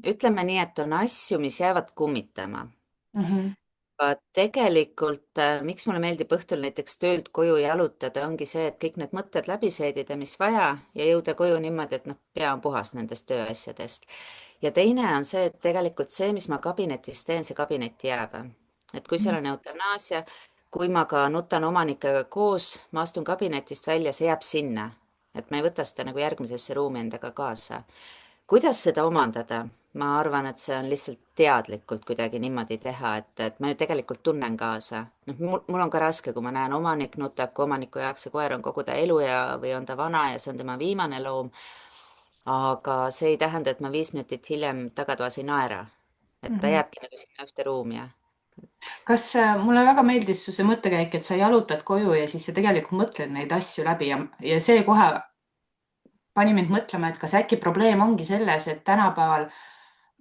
ütleme nii, et on asju, mis jäävad kummitama. Mhm. aga tegelikult, miks mulle meeldib õhtul näiteks töölt koju jalutada, ongi see, et kõik need mõtted läbi seedida, mis vaja, ja jõuda koju niimoodi, et noh, pea on puhas nendest tööasjadest. ja teine on see, et tegelikult see, mis ma kabinetis teen, see kabinetti jääb. et kui seal on eutanaasia, kui ma ka nutan omanikega koos, ma astun kabinetist välja, see jääb sinna. et ma ei võta seda nagu järgmisesse ruumi endaga kaasa. kuidas seda omandada? ma arvan, et see on lihtsalt teadlikult kuidagi niimoodi teha, et ma ju tegelikult tunnen kaasa. noh, mul on ka raske, kui ma näen, omanik nutab, kui omaniku jaoks see koer on kogu ta elu ja, või on ta vana ja see on tema viimane loom. aga see ei tähenda, et ma 5 minutit hiljem tagatoas ei naera. et ta Mhm. jääbki nagu sinna ühte ruumi ja. kas mulle väga meeldis su see mõttekäik, et sa jalutad koju ja siis sa tegelikult mõtled neid asju läbi ja see kohe pani mind mõtlema, et kas äkki probleem ongi selles, et tänapäeval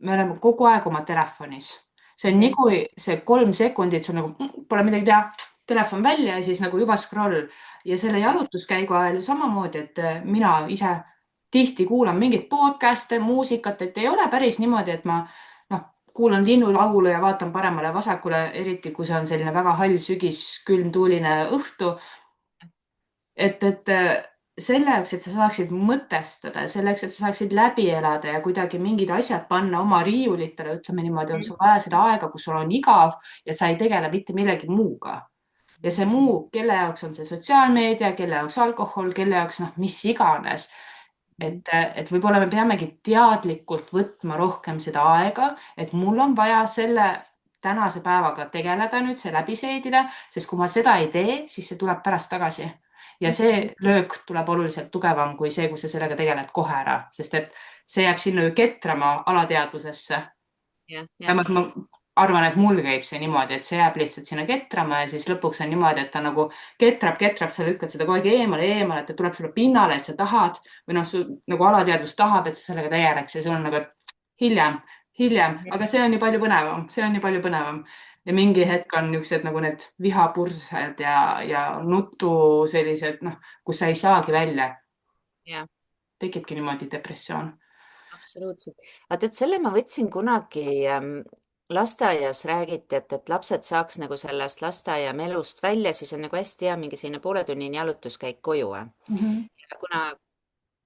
me oleme kogu aeg oma telefonis. see on nii, Mhm, kui see 3 sekundit sul nagu pole midagi teha, telefon välja ja siis nagu juba scroll ja selle jalutuskäigu ajal ju samamoodi, et mina ise tihti kuulan mingeid podcast'e, muusikat, et ei ole päris niimoodi, et ma noh, kuulan linnulaulu ja vaatan paremale-vasakule, eriti kui see on selline väga hall sügis, külm, tuuline õhtu et selle jaoks, et sa saaksid mõtestada, selleks, et sa saaksid läbi elada ja kuidagi mingid asjad panna oma riiulitele, ütleme niimoodi, on mhm, sul vaja seda aega, kus sul on igav ja sa ei tegele mitte millegi muuga. ja see mhm, muu, kelle jaoks on see sotsiaalmeedia, kelle jaoks alkohol, kelle jaoks noh, mis iganes. mhm, et võib-olla me peamegi teadlikult võtma rohkem seda aega, et mul on vaja selle tänase päevaga tegeleda nüüd, see läbi seedida, sest kui ma seda ei tee, siis see tuleb pärast tagasi ja mhm. see löök tuleb oluliselt tugevam kui see, kui sa sellega tegeled kohe ära, sest et see jääb sinna ju ketrama alateadvusesse. jah, jah. vähemalt ma arvan, et mul käib see niimoodi, et see jääb lihtsalt sinna ketrama ja siis lõpuks on niimoodi, et ta nagu ketrab, sa lükkad seda kogu aeg eemale, et ta tuleb sulle pinnale, et sa tahad või noh, su nagu alateadvus tahab, et sa sellega tegeleks ja sul on nagu et hiljem, hiljem, Mhm, aga see on nii palju põnevam, see on nii palju põnevam. ja mingi hetk on niisugused nagu need vihapursed ja nutu sellised noh, kus sa ei saagi välja, jah. tekibki niimoodi depressioon. absoluutselt. vaata, et selle ma võtsin kunagi lasteaias räägiti, et lapsed saaks nagu sellest lasteaia melust välja, siis on nagu hästi hea mingi selline pooletunnine jalutuskäik koju. Mhm. Ja kuna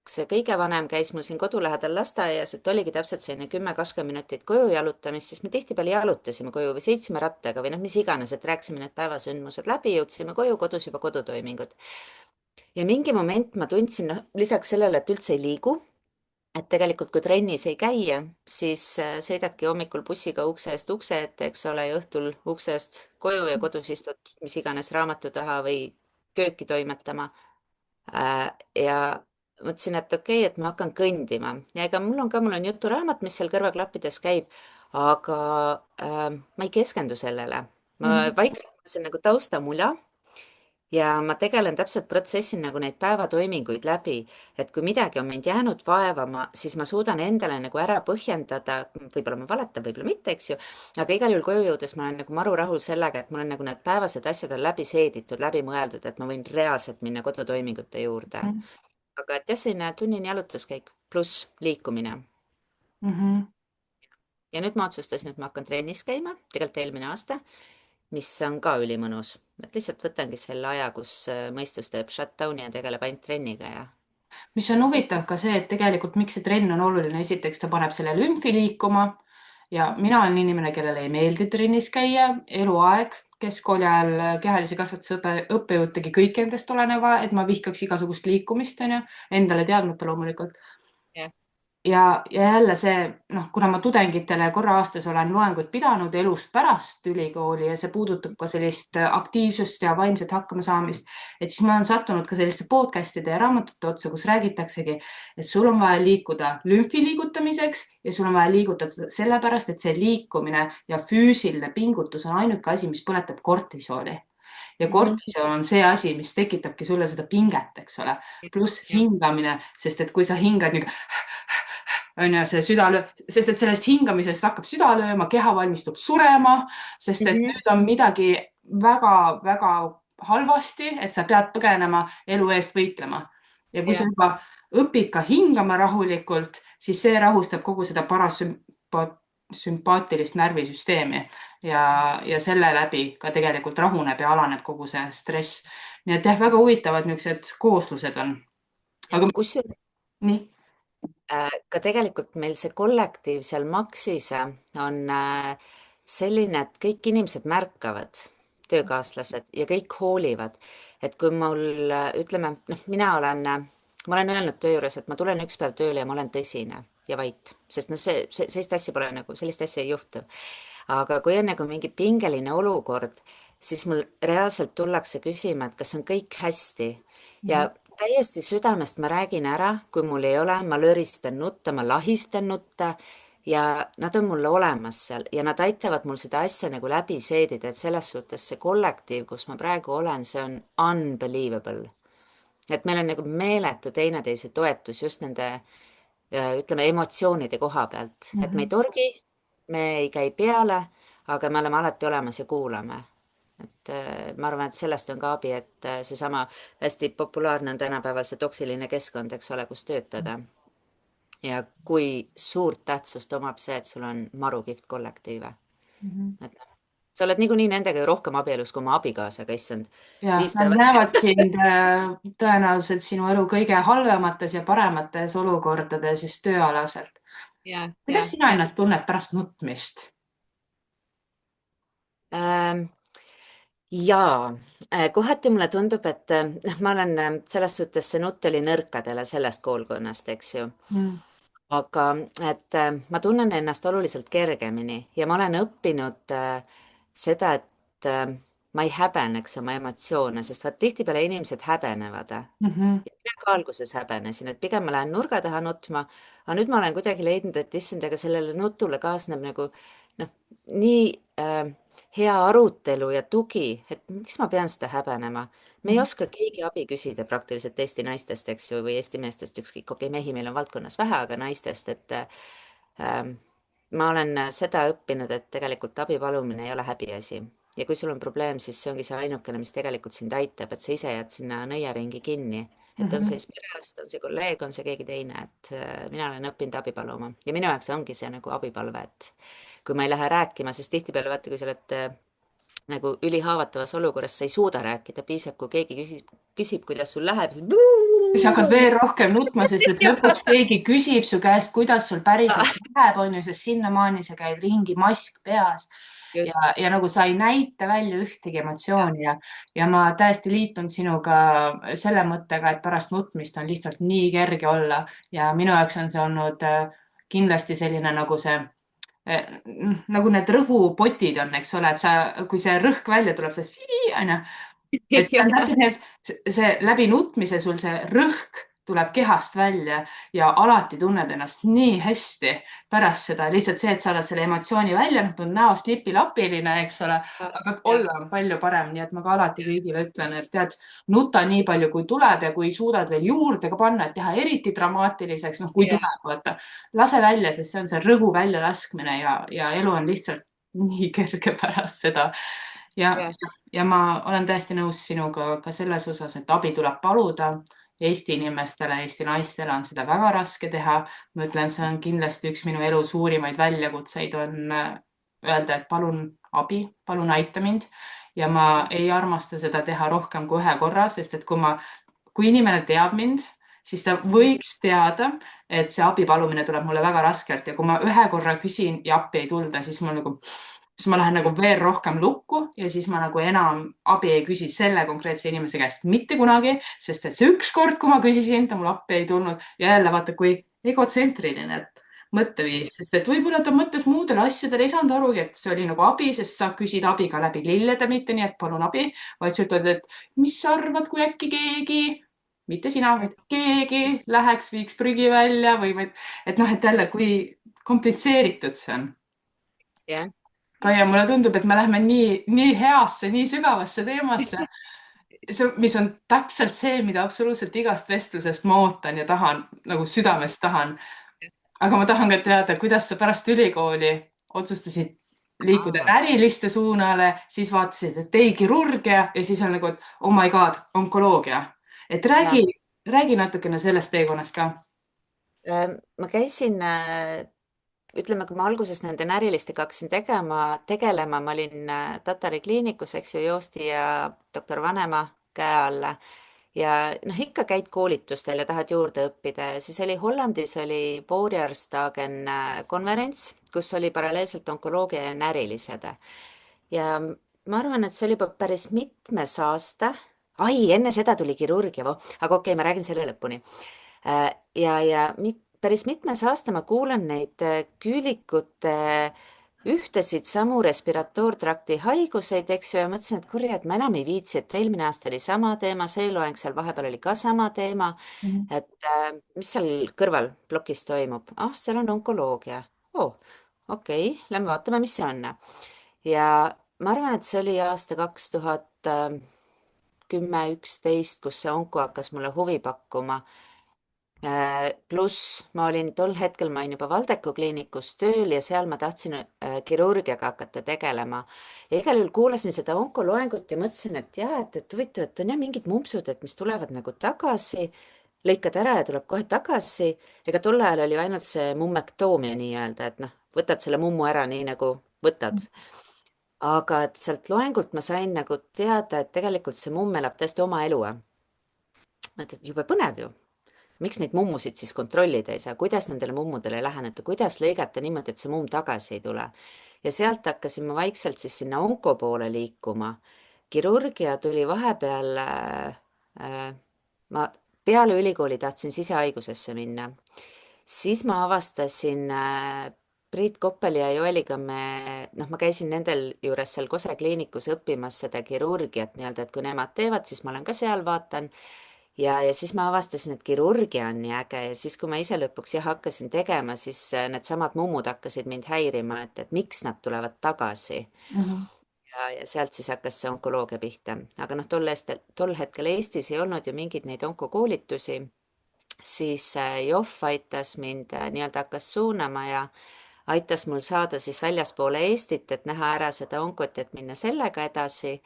see kõige vanem käis mul siin kodu lähedal lasteaias, et oligi täpselt selline 10-20 minutit koju jalutamist, siis me tihtipeale jalutasime koju või sõitsime rattaga või noh, mis iganes, et rääkisime need päevasündmused läbi, jõudsime koju, kodus juba kodutoimingud. ja mingi moment ma tundsin, noh, lisaks sellele, et üldse ei liigu, et tegelikult kui trennis ei käia, siis sõidadki hommikul bussiga ukse eest ukse ette, eks ole, ja õhtul uksest koju ja kodus istud mis iganes raamatu taha või kööki toimetama. Ja mõtlesin, et okei, et ma hakkan kõndima ja ega mul on juturaamat, mis seal kõrvaklappides käib, aga ma ei keskendu sellele. Ma Mhm. vaikselt panen nagu taustamula ja ma tegelen täpselt protsessin nagu neid päevatoiminguid läbi, et kui midagi on mind jäänud vaevama, siis ma suudan endale nagu ära põhjendada, võib-olla ma valetan, võib-olla mitte, eks ju, aga igal juhul koju jõudes ma olen nagu maru rahul sellega, et mul on nagu need päevased asjad on läbi seeditud, läbi mõeldud, et ma võin reaalselt minna kodutoimingute juurde. Mhm. aga et jah, selline tunnine jalutuskäik pluss liikumine. Mhm. ja nüüd ma otsustasin, et ma hakkan trennis käima, tegelikult eelmine aasta, mis on ka ülimõnus. et lihtsalt võtangi selle aja, kus mõistus teeb shutdown'i ja tegeleb ainult trenniga ja mis on huvitav ka see, et tegelikult miks see trenn on oluline, esiteks ta paneb selle lümfi liikuma ja mina olen inimene, kellele ei meeldi trennis käia eluaeg. Keskkooli ajal kehalise kasvatuse õppejõud tegi kõik endast oleneva, et ma vihkaks igasugust liikumist, onju, endale teadmata loomulikult. jah. Ja jälle see, noh, kuna ma tudengitele korra aastas olen loengut pidanud elust pärast ülikooli ja see puudutab ka sellist aktiivsust ja vaimset hakkamasaamist, et siis ma olen sattunud ka selliste podcast'ide ja raamatute otsa, kus räägitaksegi, et sul on vaja liikuda lümfi liigutamiseks ja sul on vaja liigutada sellepärast, et see liikumine ja füüsiline pingutus on ainuke asi, mis põletab kortisooli. Ja Mhm. kortisool on see asi, mis tekitabki sulle seda pinget, eks ole, pluss jah. hingamine, sest et kui sa hingad nii on ju see süda, sest et sellest hingamisest hakkab süda lööma, keha valmistub surema, sest et Mhm. nüüd on midagi väga-väga halvasti, et sa pead põgenema elu eest võitlema. Ja kui sa jah. juba õpid ka hingama rahulikult, siis see rahustab kogu seda parasümpaatilist närvisüsteemi ja selle läbi ka tegelikult rahuneb ja alaneb kogu see stress. Nii et jah, väga huvitavad niisugused kooslused on. ja Aga kusjuures nii. ka tegelikult meil see kollektiiv seal Maxis on selline, et kõik inimesed märkavad, töökaaslased, ja kõik hoolivad. et kui mul, ütleme, noh, ma olen öelnud töö juures, et ma tulen üks päev tööle ja ma olen tõsine ja vait, sest noh, sellist asja pole nagu, sellist asja ei juhtu. aga kui on nagu mingi pingeline olukord, siis mul reaalselt tullakse küsima, et kas on kõik hästi ja täiesti südamest ma räägin ära, kui mul ei ole, ma löristan nutta, ma lahistan nutta ja nad on mul olemas seal ja nad aitavad mul seda asja nagu läbi seedida, et selles suhtes see kollektiiv, kus ma praegu olen, see on unbelievable. et meil on nagu meeletu teineteise toetus just nende, ütleme, emotsioonide koha pealt, et me ei Mhm. torgi, me ei käi peale, aga me oleme alati olemas ja kuulame. ma arvan, et sellest on ka abi, et seesama hästi populaarne on tänapäeval see toksiline keskkond, eks ole, kus töötada. ja kui suurt tähtsust omab see, et sul on maru kihvt kollektiive. Mhm. et noh, sa oled niikuinii nendega ju rohkem abielus kui oma abikaasaga, issand, Ja 5 päeva. nad näevad sind tõenäoliselt sinu elu kõige halvemates ja paremates olukordades just tööalaselt. ja, Kuidas sina ennast tunned pärast nutmist? ja. Jaa, kohati mulle tundub, et noh, ma olen selles suhtes, see nutt oli nõrkadele sellest koolkonnast, eks ju. Mm. aga et ma tunnen ennast oluliselt kergemini ja ma olen õppinud seda, et ma ei häbeneks oma emotsioone, sest vaat tihtipeale inimesed häbenevad. Mhm. ja mina ka alguses häbenesin, et pigem ma lähen nurga taha nutma, aga nüüd ma olen kuidagi leidnud, et issand, aga sellele nutule kaasneb nagu noh, nii hea arutelu ja tugi, et miks ma pean seda häbenema. me ei Mhm. oska keegi abi küsida praktiliselt Eesti naistest, eks ju, või Eesti meestest, ükskõik, okei, mehi meil on valdkonnas vähe, aga naistest, et ma olen seda õppinud, et tegelikult abi palumine ei ole häbiasi. ja kui sul on probleem, siis see ongi see ainukene, mis tegelikult sind aitab, et sa ise jääd sinna nõiaringi kinni et on Mhm. see siis perearst, on see kolleeg, on see keegi teine, et mina olen õppinud abi paluma ja minu jaoks ongi see nagu abipalve, et kui ma ei lähe rääkima, sest tihtipeale vaata, kui sa oled nagu ülihaavatavas olukorras, sa ei suuda rääkida, piisab, kui keegi küsib, kuidas sul läheb, siis siis hakkad veel rohkem nutma, sest et lõpuks keegi küsib su käest, kuidas sul päriselt läheb, on ju, sest sinnamaani sa käid ringi, mask peas just, ja nagu sa ei näita välja ühtegi emotsiooni ja ma täiesti liitun sinuga selle mõttega, et pärast nutmist on lihtsalt nii kerge olla ja minu jaoks on see olnud kindlasti selline nagu see nagu need rõhupotid on, eks ole, et sa, kui see rõhk välja tuleb, see onju, et see on täpselt nii, et see läbi nutmise sul see rõhk tuleb kehast välja ja alati tunned ennast nii hästi pärast seda. lihtsalt see, et sa oled selle emotsiooni välja nutnud, näost lipilapiline, eks ole, aga jah, olla on palju parem. nii et ma ka alati kõigile ütlen, et tead, nuta nii palju, kui tuleb ja kui suudad veel juurde ka panna, et teha eriti dramaatiliseks, noh, kui jah, tuleb, vaata, lase välja, sest see on see rõhu väljalaskmine ja elu on lihtsalt nii kerge pärast seda. ja jah, ja ma olen täiesti nõus sinuga ka selles osas, et abi tuleb paluda. Eesti inimestele, Eesti naistele on seda väga raske teha. ma ütlen, see on kindlasti üks minu elu suurimaid väljakutseid, on öelda, et palun abi, palun aita mind. ja ma ei armasta seda teha rohkem kui ühe korra, sest et kui inimene teab mind, siis ta võiks teada, et see abi palumine tuleb mulle väga raskelt ja kui ma ühe korra küsin ja appi ei tulda, siis ma lähen nagu veel rohkem lukku ja siis ma nagu enam abi ei küsi selle konkreetse inimese käest mitte kunagi, sest et see ükskord, kui ma küsisin, ta mulle appi ei tulnud ja jälle vaata, kui egotsentriline mõtteviis, sest et võib-olla ta mõtles muudele asjadele, ei saanud arugi, et see oli nagu abi, sest sa küsid abi ka läbi lillede, mitte nii, et palun abi, vaid sa ütled, et mis sa arvad, kui äkki keegi, mitte sina, vaid keegi läheks, viiks prügi välja või et noh, et jälle, kui komplitseeritud see on. jah, Kaia, mulle tundub, et me lähme nii heasse, nii sügavasse teemasse, mis on täpselt see, mida absoluutselt igast vestlusest ma ootan ja tahan, nagu südamest tahan. aga ma tahan ka teada, kuidas sa pärast ülikooli otsustasid liikuda aa, äriliste suunale, siis vaatasid, et ei, kirurgia ja siis on nagu, et oh my god, onkoloogia. et jah. räägi natukene sellest teekonnast ka. Ma käisin, ütleme, kui ma alguses nende närilistega hakkasin tegelema, ma olin Tatari kliinikus, eks ju, joosti ja doktor Vanema käe alla ja noh, ikka käid koolitustel ja tahad juurde õppida ja siis oli Hollandis oli Voorjaarsdagen konverents, kus oli paralleelselt onkoloogia ja närilised. ja ma arvan, et see oli juba päris mitmes aasta. Ai, enne seda tuli kirurgia, aga okei, ma räägin selle lõpuni. Päris mitmes aasta ma kuulan neid küülikute ühtesid samu respiratoortrakti haiguseid, eks ju, ja mõtlesin, et kurja, et ma enam ei viitsi, et eelmine aasta oli sama teema, see loeng seal vahepeal oli ka sama teema, Mhm. et mis seal kõrval plokis toimub? Ah, seal on onkoloogia. Oh, okei, lähme vaatame, mis see on. Ja ma arvan, et see oli aasta 2010, 11, kus see onko hakkas mulle huvi pakkuma. Pluss ma olin tol hetkel, ma olin juba Valdeku kliinikus tööl ja seal ma tahtsin kirurgiaga hakata tegelema. ja igal juhul kuulasin seda onkoloengut ja mõtlesin, et jah, et huvitav, et on jah mingid mumpsud, et mis tulevad nagu tagasi, lõikad ära ja tuleb kohe tagasi. ega tol ajal oli ju ainult see mummektoomia nii-öelda, et noh, võtad selle mummu ära nii nagu võtad. aga et sealt loengult ma sain nagu teada, et tegelikult see mumm elab täiesti oma elu. mõtled, jube põnev ju. Miks neid mummusid siis kontrollida ei saa, kuidas nendele mummudele läheneda, kuidas lõigata niimoodi, et see mumm tagasi ei tule. ja sealt hakkasin ma vaikselt siis sinna onko poole liikuma. kirurgia tuli vahepeal ma peale ülikooli tahtsin sisehaigusesse minna. siis ma avastasin Priit Koppeli ja Joeliga noh, ma käisin nendel juures seal Kose kliinikus õppimas seda kirurgiat nii-öelda, et kui nemad teevad, siis ma olen ka seal, vaatan ja siis ma avastasin, et kirurgia on nii äge ja siis, kui ma ise lõpuks jah hakkasin tegema, siis needsamad mummud hakkasid mind häirima, et miks nad tulevad tagasi. Mhm. ja sealt siis hakkas see onkoloogia pihta. aga noh, tol hetkel Eestis ei olnud ju mingeid neid onkokoolitusi, siis Joff aitas mind nii-öelda hakkas suunama ja aitas mul saada siis väljaspoole Eestit, et näha ära seda onkot, et minna sellega edasi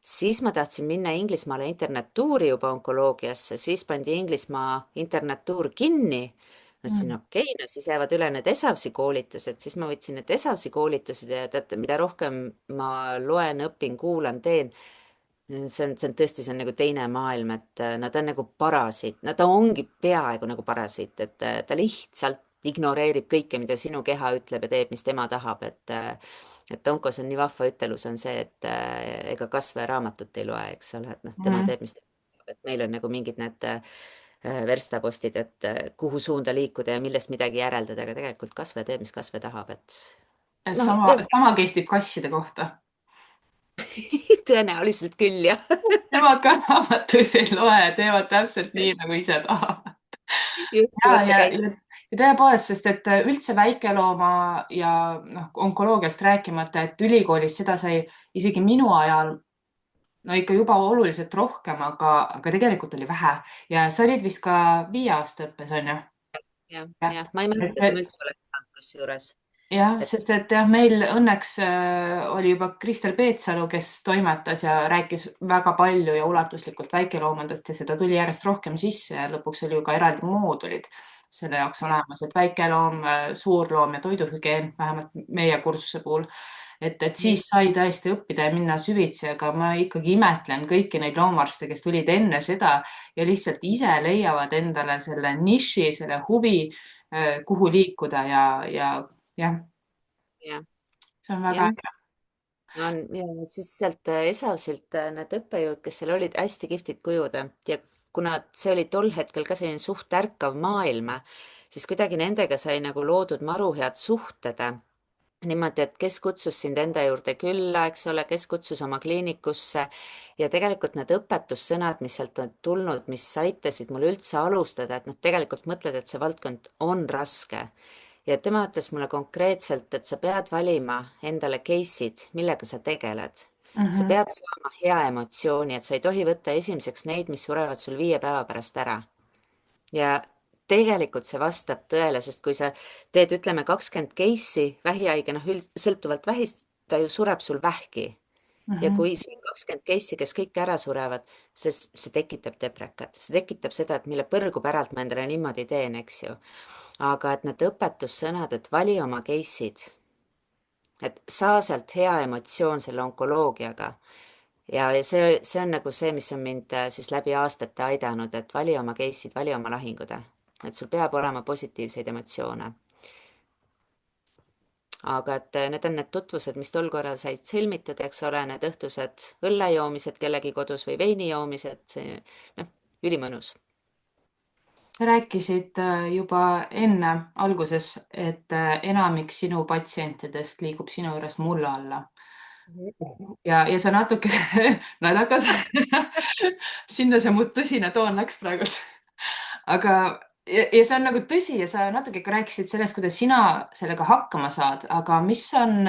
siis ma tahtsin minna Inglismaale internatuuri juba onkoloogiasse, siis pandi Inglismaa internatuur kinni. Ma ütlesin, okei, no siis jäävad üle need ESAVS-i koolitused, siis ma võtsin need ESAVS-i koolitused ja teate, mida rohkem ma loen, õpin, kuulan, teen, see on tõesti, see on nagu teine maailm, et no ta on nagu parasiit, no ta ongi peaaegu nagu parasiit, et ta lihtsalt ignoreerib kõike, mida sinu keha ütleb ja teeb, mis tema tahab, et onkos on nii vahva ütelus on see, et ega kasvajaraamatut ei loe, eks ole, et noh, tema Mm. teeb, mis ta tahab, et meil on nagu mingid need verstapostid, et kuhu suunda liikuda ja millest midagi järeldada, aga tegelikult kasvaja teeb, mis kasvaja tahab, et noh, Sama kehtib kasside kohta. tõenäoliselt küll, jah. Nemad ka raamatuid ei loe, teevad täpselt nii, nagu ise tahavad. just Ja, vaata ja, käib. ja tõepoolest, sest et üldse väikelooma ja noh, onkoloogiast rääkimata, et ülikoolis seda sai isegi minu ajal no ikka juba oluliselt rohkem, aga tegelikult oli vähe ja sa olid vist ka 5 aasta õppes, on ju? jah, ma ei mäleta, et ma üldse oleks saanud kusjuures, Jah, et sest et jah, meil õnneks oli juba Kristel Peetsalu, kes toimetas ja rääkis väga palju ja ulatuslikult väikeloomadest ja seda tuli järjest rohkem sisse ja lõpuks oli ju ka eraldi moodulid selle jaoks olemas, et väikeloom, suurloom ja toiduhügieen, vähemalt meie kursuse puhul. Et siis sai tõesti õppida ja minna süvitsi, aga ma ikkagi imetlen kõiki neid loomaarste, kes tulid enne seda ja lihtsalt ise leiavad endale selle niši, selle huvi, kuhu liikuda ja jah, jah, see on väga jah, äge. on ja siis sealt ESAV-silt need õppejõud, kes seal olid, hästi kihvtid kujud ja kuna see oli tol hetkel ka selline suht ärkav maailm, siis kuidagi nendega sai nagu loodud maru head suhted. Niimoodi, et kes kutsus sind enda juurde külla, eks ole, kes kutsus oma kliinikusse ja tegelikult need õpetussõnad, mis sealt on tulnud, mis aitasid mul üldse alustada, et noh, tegelikult mõtled, et see valdkond on raske. Ja tema ütles mulle konkreetselt, et sa pead valima endale case'id, millega sa tegeled. Sa Mhm, pead saama hea emotsiooni, et sa ei tohi võtta esimeseks neid, mis surevad sul 5 päeva pärast ära. Ja tegelikult see vastab tõele, sest kui sa teed, ütleme, 20 case'i vähihaige, noh, sõltuvalt vähist, ta ju sureb sul vähki. Ja mhm. kui sul on 20 case'i, kes kõik ära surevad, see tekitab deprekat, see tekitab seda, et mille põrgu päralt ma endale niimoodi teen, eks ju. aga et need õpetussõnad, et vali oma case'id, et saa sealt hea emotsioon selle onkoloogiaga. Ja see on nagu see, mis on mind siis läbi aastate aidanud, et vali oma case'id, vali oma lahingud. Et sul peab olema positiivseid emotsioone. Aga et need on need tutvused, mis tol korral said sõlmitud, eks ole, need õhtused õllejoomised kellegi kodus või veini joomised, see, noh, ülimõnus. Sa rääkisid juba enne alguses, et enamik sinu patsientidest liigub sinu juures mulla alla ja sa natuke naljakas sinna see mu tõsine toon läks praegu. aga ja see on nagu tõsi ja sa natuke ka rääkisid sellest, kuidas sina sellega hakkama saad, aga mis on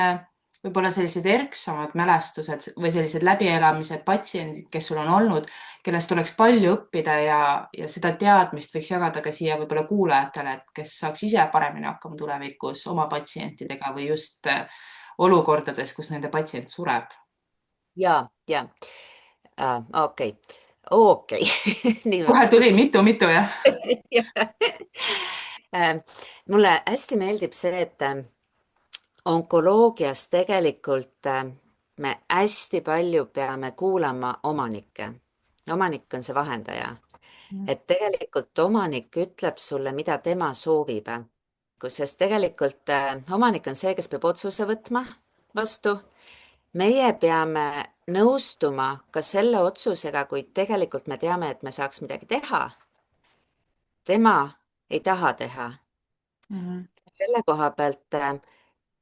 võib-olla sellised erksamad mälestused või sellised läbielamised, patsiendid, kes sul on olnud, kellest oleks palju õppida ja seda teadmist võiks jagada ka siia võib-olla kuulajatele, et kes saaks ise paremini hakkama tulevikus oma patsientidega või just olukordades, kus nende patsient sureb. ja, okei, okei, nii Kohe tuli kust mitu-mitu jah. mulle hästi meeldib see, et onkoloogias tegelikult me hästi palju peame kuulama omanikke. Omanik on see vahendaja, et tegelikult omanik ütleb sulle, mida tema soovib. Sest tegelikult omanik on see, kes peab otsuse võtma vastu. Meie peame nõustuma ka selle otsusega, kuid tegelikult me teame, et me saaks midagi teha. Tema ei taha teha. Mhm. Selle koha pealt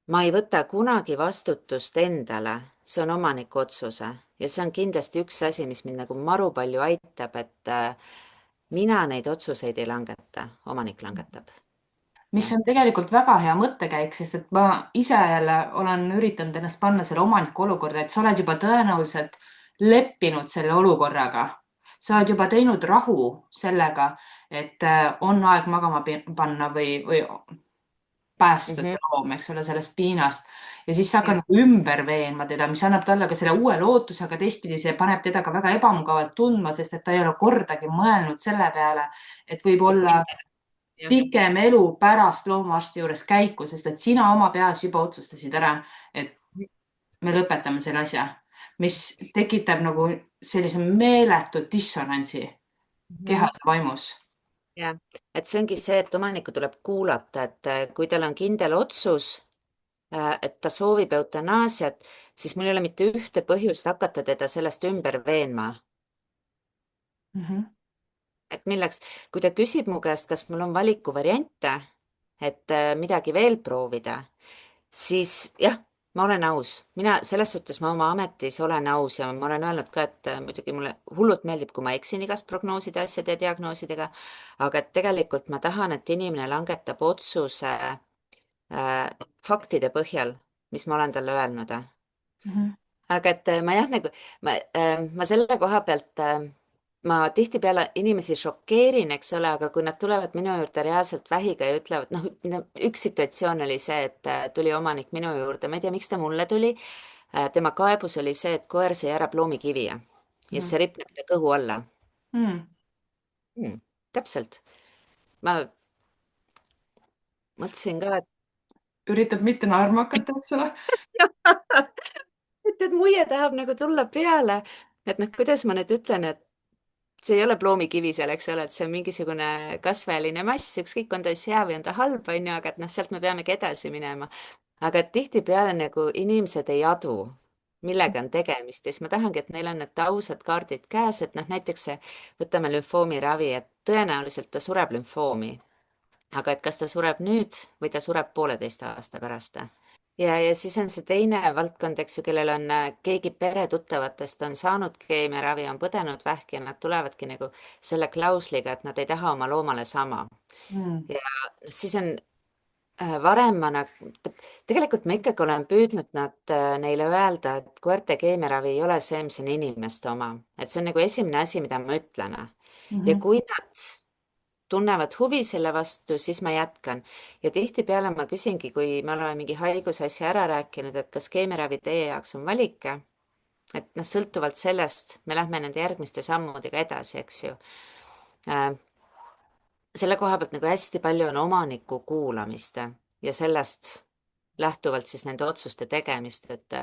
ma ei võta kunagi vastutust endale, see on omaniku otsuse ja see on kindlasti üks asi, mis mind nagu maru palju aitab, et mina neid otsuseid ei langeta, omanik langetab. Mis jah, on tegelikult väga hea mõttekäik, sest et ma ise jälle olen üritanud ennast panna selle omaniku olukorda, et sa oled juba tõenäoliselt leppinud selle olukorraga. Sa oled juba teinud rahu sellega, et on aeg magama panna või päästa Mhm. see loom, eks ole, sellest piinast. ja siis sa hakkad Jah. nagu ümber veenma teda, mis annab talle ka selle uue lootuse, aga teistpidi see paneb teda ka väga ebamugavalt tundma, sest et ta ei ole kordagi mõelnud selle peale, et võib et olla mitte, jah. pikem elu pärast loomaarsti juures käiku, sest et sina oma peas juba otsustasid ära, et me lõpetame selle asja, mis tekitab nagu sellise meeletu dissonantsi Mhm. kehas ja vaimus. Jah, et see ongi see, et omanikku tuleb kuulata, et kui tal on kindel otsus, et ta soovib eutanaasiat, siis mul ei ole mitte ühte põhjust hakata teda sellest ümber veenma. Mhm, Et milleks, kui ta küsib mu käest, kas mul on valikuvariante, et midagi veel proovida, siis jah, ma olen aus. Mina selles suhtes ma oma ametis olen aus ja ma olen öelnud ka, et muidugi mulle hullult meeldib, kui ma eksin igast prognooside, asjade ja diagnoosidega, aga et tegelikult ma tahan, et inimene langetab otsuse faktide põhjal, mis ma olen talle öelnud. mhm, Aga et ma jah, nagu ma selle koha pealt ma tihtipeale inimesi šokeerin, eks ole, aga kui nad tulevad minu juurde reaalselt vähiga ja ütlevad, noh, üks situatsioon oli see, et tuli omanik minu juurde, ma ei tea, miks ta mulle tuli. Tema kaebus oli see, et koer sõi ära ploomikivi ja siis mhm, see ripneb ta kõhu alla mhm. Täpselt. Ma mõtlesin ka, üritad mitte naerma hakata, eks ole. et muie tahab nagu tulla peale, et noh, kuidas ma nüüd ütlen, et see ei ole ploomikivi seal, eks ole, et see on mingisugune kasvajaline mass, ükskõik, on ta siis hea või on ta halb, on ju, aga et noh, sealt me peamegi edasi minema. aga et tihtipeale nagu inimesed ei adu, millega on tegemist ja siis ma tahangi, et neil on need ausad kaardid käes, et noh, näiteks see, võtame lümfoomiravi, et tõenäoliselt ta sureb lümfoomi. aga et kas ta sureb nüüd või ta sureb 1,5 aasta pärast. Ja siis on see teine valdkond, eks ju, kellel on keegi peretuttavatest on saanud keemiaravi, on põdenud vähki ja nad tulevadki nagu selle klausliga, et nad ei taha oma loomale sama. Mhm, ja siis on varem ma nagu, tegelikult ma ikkagi olen püüdnud neile öelda, et koerte keemiaravi ei ole see, mis on inimeste oma. et see on nagu esimene asi, mida ma ütlen. ja mhm, kui nad tunnevad huvi selle vastu, siis ma jätkan. ja tihtipeale ma küsingi, kui me oleme mingi haigusasja ära rääkinud, et kas keemiaravi teie jaoks on valik, et noh, sõltuvalt sellest me lähme nende järgmiste sammudega edasi, eks ju. selle koha pealt nagu hästi palju on omaniku kuulamist ja sellest lähtuvalt siis nende otsuste tegemist, et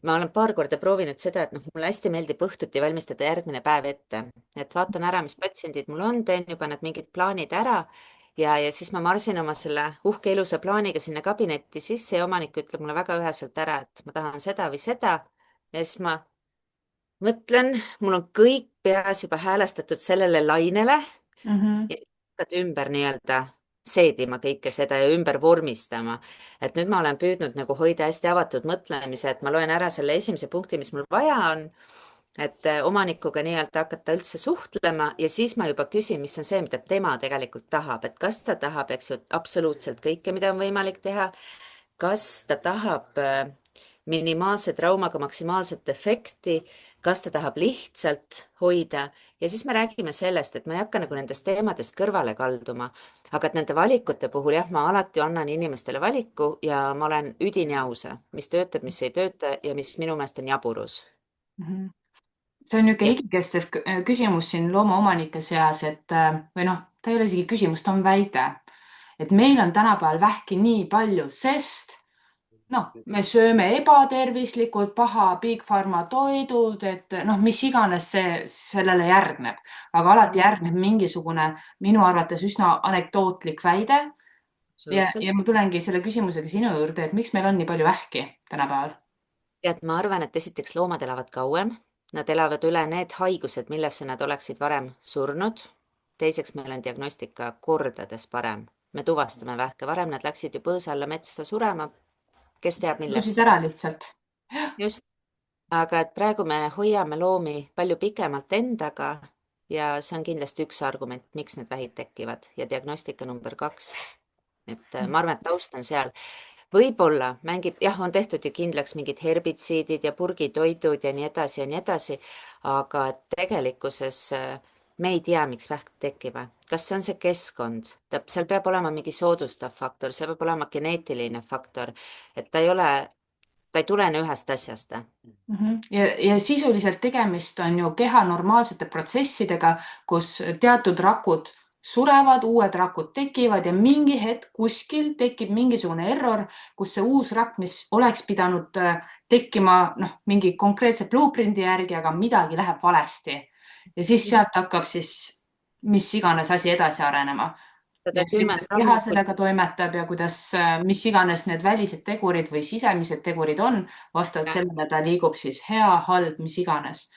ma olen paar korda proovinud seda, et noh, mulle hästi meeldib õhtuti valmistada järgmine päev ette, et vaatan ära, mis patsiendid mul on, teen juba need mingid plaanid ära ja siis ma marsin oma selle uhke ilusa plaaniga sinna kabinetti sisse ja omanik ütleb mulle väga üheselt ära, et ma tahan seda või seda ja siis ma mõtlen, mul on kõik peas juba häälestatud sellele lainele mhm, ja hakkad ümber nii-öelda seedima kõike seda ja ümber vormistama. et nüüd ma olen püüdnud nagu hoida hästi avatud mõtlemise, et ma loen ära selle esimese punkti, mis mul vaja on, et omanikuga nii-öelda hakata üldse suhtlema ja siis ma juba küsin, mis on see, mida tema tegelikult tahab, et kas ta tahab, eks ju, absoluutselt kõike, mida on võimalik teha, kas ta tahab minimaalse traumaga maksimaalset efekti, kas ta tahab lihtsalt hoida ja siis me räägime sellest, et ma ei hakka nagu nendest teemadest kõrvale kalduma, aga et nende valikute puhul jah, ma alati annan inimestele valiku ja ma olen üdini aus, mis töötab, mis ei tööta ja mis minu meelest on jaburus. mhm. see on niisugune jah. igikestev küsimus siin loomaomanike seas, et või noh, ta ei ole isegi küsimus, ta on väide, et meil on tänapäeval vähki nii palju, sest noh, me sööme ebatervislikud, paha Big Pharma toidud, et noh, mis iganes see sellele järgneb, aga alati järgneb mingisugune minu arvates üsna anekdootlik väide. Ja Absoluutselt. ma tulengi selle küsimusega sinu juurde, et miks meil on nii palju vähki tänapäeval? tead, ma arvan, et esiteks loomad elavad kauem, nad elavad üle need haigused, millesse nad oleksid varem surnud. teiseks, meil on diagnostika kordades parem, me tuvastame vähke, varem nad läksid ju põõsa alla metsa surema, kes teab Surusid millesse. ära lihtsalt. just, aga et praegu me hoiame loomi palju pikemalt endaga ja see on kindlasti üks argument, miks need vähid tekivad ja diagnostika number 2. et ma arvan, et taust on seal. võib-olla mängib, jah, on tehtud ju kindlaks mingid herbitsiidid ja purgitoidud ja nii edasi ja nii edasi, aga et tegelikkuses me ei tea, miks vähk tekib. kas see on see keskkond, seal peab olema mingi soodustav faktor, see peab olema geneetiline faktor, et ta ei tulene ühest asjast. ja sisuliselt tegemist on ju keha normaalsete protsessidega, kus teatud rakud surevad, uued rakud tekivad ja mingi hetk kuskil tekib mingisugune error, kus see uus rakk, mis oleks pidanud tekkima mingi konkreetse blueprint'i järgi, aga midagi läheb valesti. Ja siis sealt hakkab siis mis iganes asi edasi arenema. Ja see, kuidas keha sellega toimetab ja kuidas, mis iganes need välised tegurid või sisemised tegurid on, vastavalt sellele ta liigub siis hea, halb, mis iganes.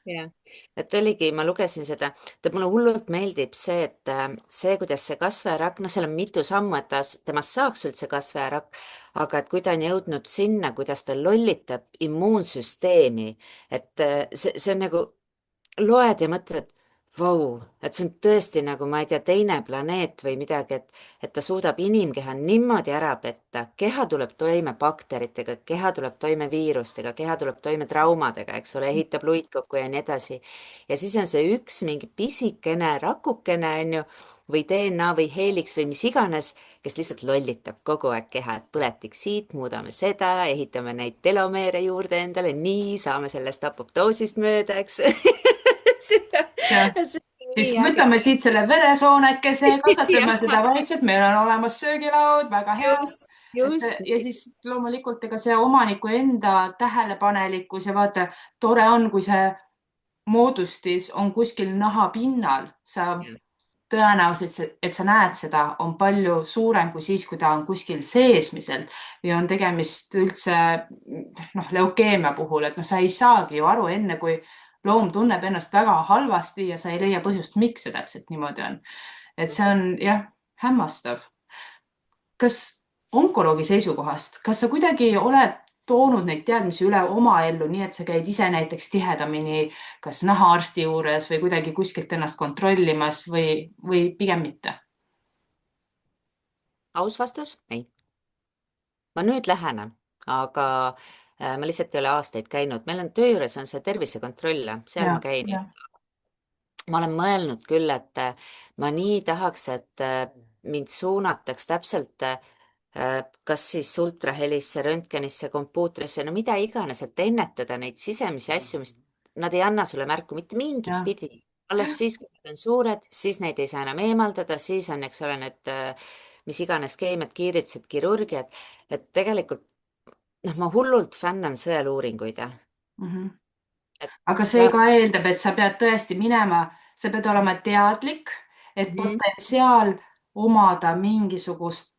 jah, et oligi, ma lugesin seda, mulle hullult meeldib see, et see, kuidas see kasvajarakk, seal on mitu sammu, et temast saaks üldse kasvajarakk, aga et kui ta on jõudnud sinna, kuidas ta lollitab immuunsüsteemi, et see on nagu, loed ja mõtled, vau, et see on tõesti nagu, ma ei tea, teine planeet või midagi, et ta suudab inimkeha niimoodi ära petta. Keha tuleb toime bakteritega, keha tuleb toime viirustega, keha tuleb toime traumadega, eks ole, ehitab luid kokku ja nii edasi. ja siis on see üks mingi pisikene rakukene, on ju, või DNA või heeliks või mis iganes, kes lihtsalt lollitab kogu aeg keha, et põletik siit, muudame seda, ehitame neid telomeere juurde endale, nii saame sellest apoptoosist mööda, eks Siis võtame siit selle veresoonekese, kasvatame seda vaikselt, meil on olemas söögilaud, väga hea. Ja siis loomulikult ega see omaniku enda tähelepanelikkus ja vaata, tore on, kui see moodustis on kuskil naha pinnal, sa tõenäoliselt, et sa näed seda, on palju suurem kui siis, kui ta on kuskil seesmiselt või on tegemist üldse leukeemia puhul, et sa ei saagi ju aru enne, kui loom tunneb ennast väga halvasti ja sa ei leia põhjust, miks see täpselt niimoodi on. Et see on jah, hämmastav. Kas onkoloogi seisukohast, kas sa kuidagi oled toonud neid teadmisi üle oma ellu, nii et sa käid ise näiteks tihedamini kas nahaarsti juures või kuidagi kuskilt ennast kontrollimas või pigem mitte? Aus vastus, ei. Ma nüüd lähen, aga ma lihtsalt ei ole aastaid käinud. Meil on töö juures on see tervisekontroll, seal ma käin. Ma olen mõelnud küll, et ma nii tahaks, et mind suunataks täpselt kas siis ultrahelisse, röntgenisse, kompuutrisse, no mida iganes, et ennetada neid sisemisi asju, mis nad ei anna sulle märku mitte mingit pidi. Alles siis, kui nad on suured, siis neid ei saa enam eemaldada, siis on, eks ole, need mis iganes keemiad, kiiritused, kirurgiad, et tegelikult ma hullult fännan sõeluuringuid. Aga see ka eeldab, et sa pead tõesti minema, sa pead olema teadlik, et potentsiaal omada mingisugust,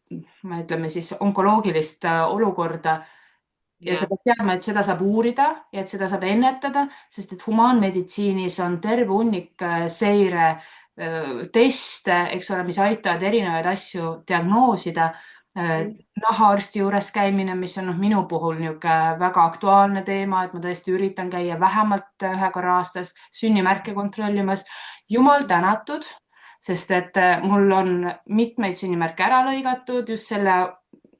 ütleme siis onkoloogilist olukorda ja sa pead teadma, et seda saab uurida ja et seda saab ennetada, sest et humaanmeditsiinis on terve hunnik seire teste, eks ole, mis aitavad erinevaid asju diagnoosida. Nahaarsti juures käimine, mis on minu puhul niisugune väga aktuaalne teema, et ma tõesti üritan käia vähemalt ühe korra aastas sünnimärke kontrollimas. Jumal tänatud, sest et mul on mitmeid sünnimärke ära lõigatud just selle,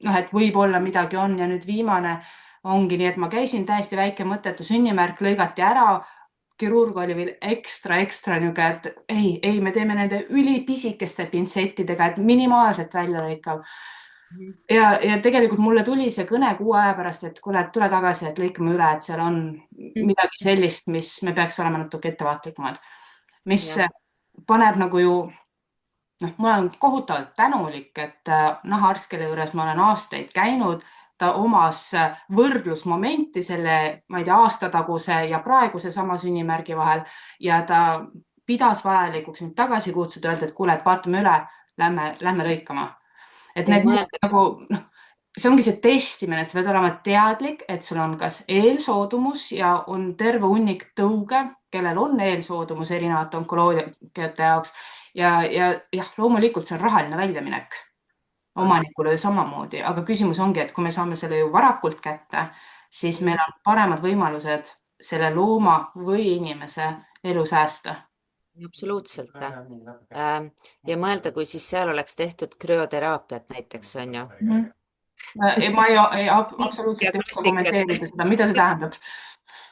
et võib-olla midagi on ja nüüd viimane ongi nii, et ma käisin täiesti väike mõttetu sünnimärk, lõigati ära. Kirurg oli veel ekstra niisugune, et ei, me teeme nende ülipisikeste pintsettidega, et minimaalselt välja lõikav. Ja tegelikult mulle tuli see kõne 6 aja pärast, et kuule, tule tagasi, et lõikame üle, et seal on midagi sellist, mis me peaks olema natuke ettevaatlikumad. Mis paneb nagu ju, ma olen kohutavalt tänulik, et nahaarst, kelle juures ma olen aastaid käinud, ta omas võrdlusmomenti selle, ma ei tea, aastataguse ja praeguse sama sünnimärgi vahel ja ta pidas vajalikuks mind tagasi kutsuda, öelda, et kuule, et vaatame üle, lähme lõikama. Et need nagu, see ongi see testimine, et sa pead olema teadlik, et sul on kas eelsoodumus ja on terve hunnik tõuge, kellel on eelsoodumus erinevate onkoloogiate jaoks ja jah, loomulikult see on rahaline väljaminek. Omanikule ju samamoodi, aga küsimus ongi, et kui me saame selle ju varakult kätte, siis meil on paremad võimalused selle looma või inimese elu säästa. Absoluutselt. Ja mõelda, kui siis seal oleks tehtud krüoteraapiat näiteks, on ju. Ma ei absoluutselt ei kommenteerida seda, mida see tähendab.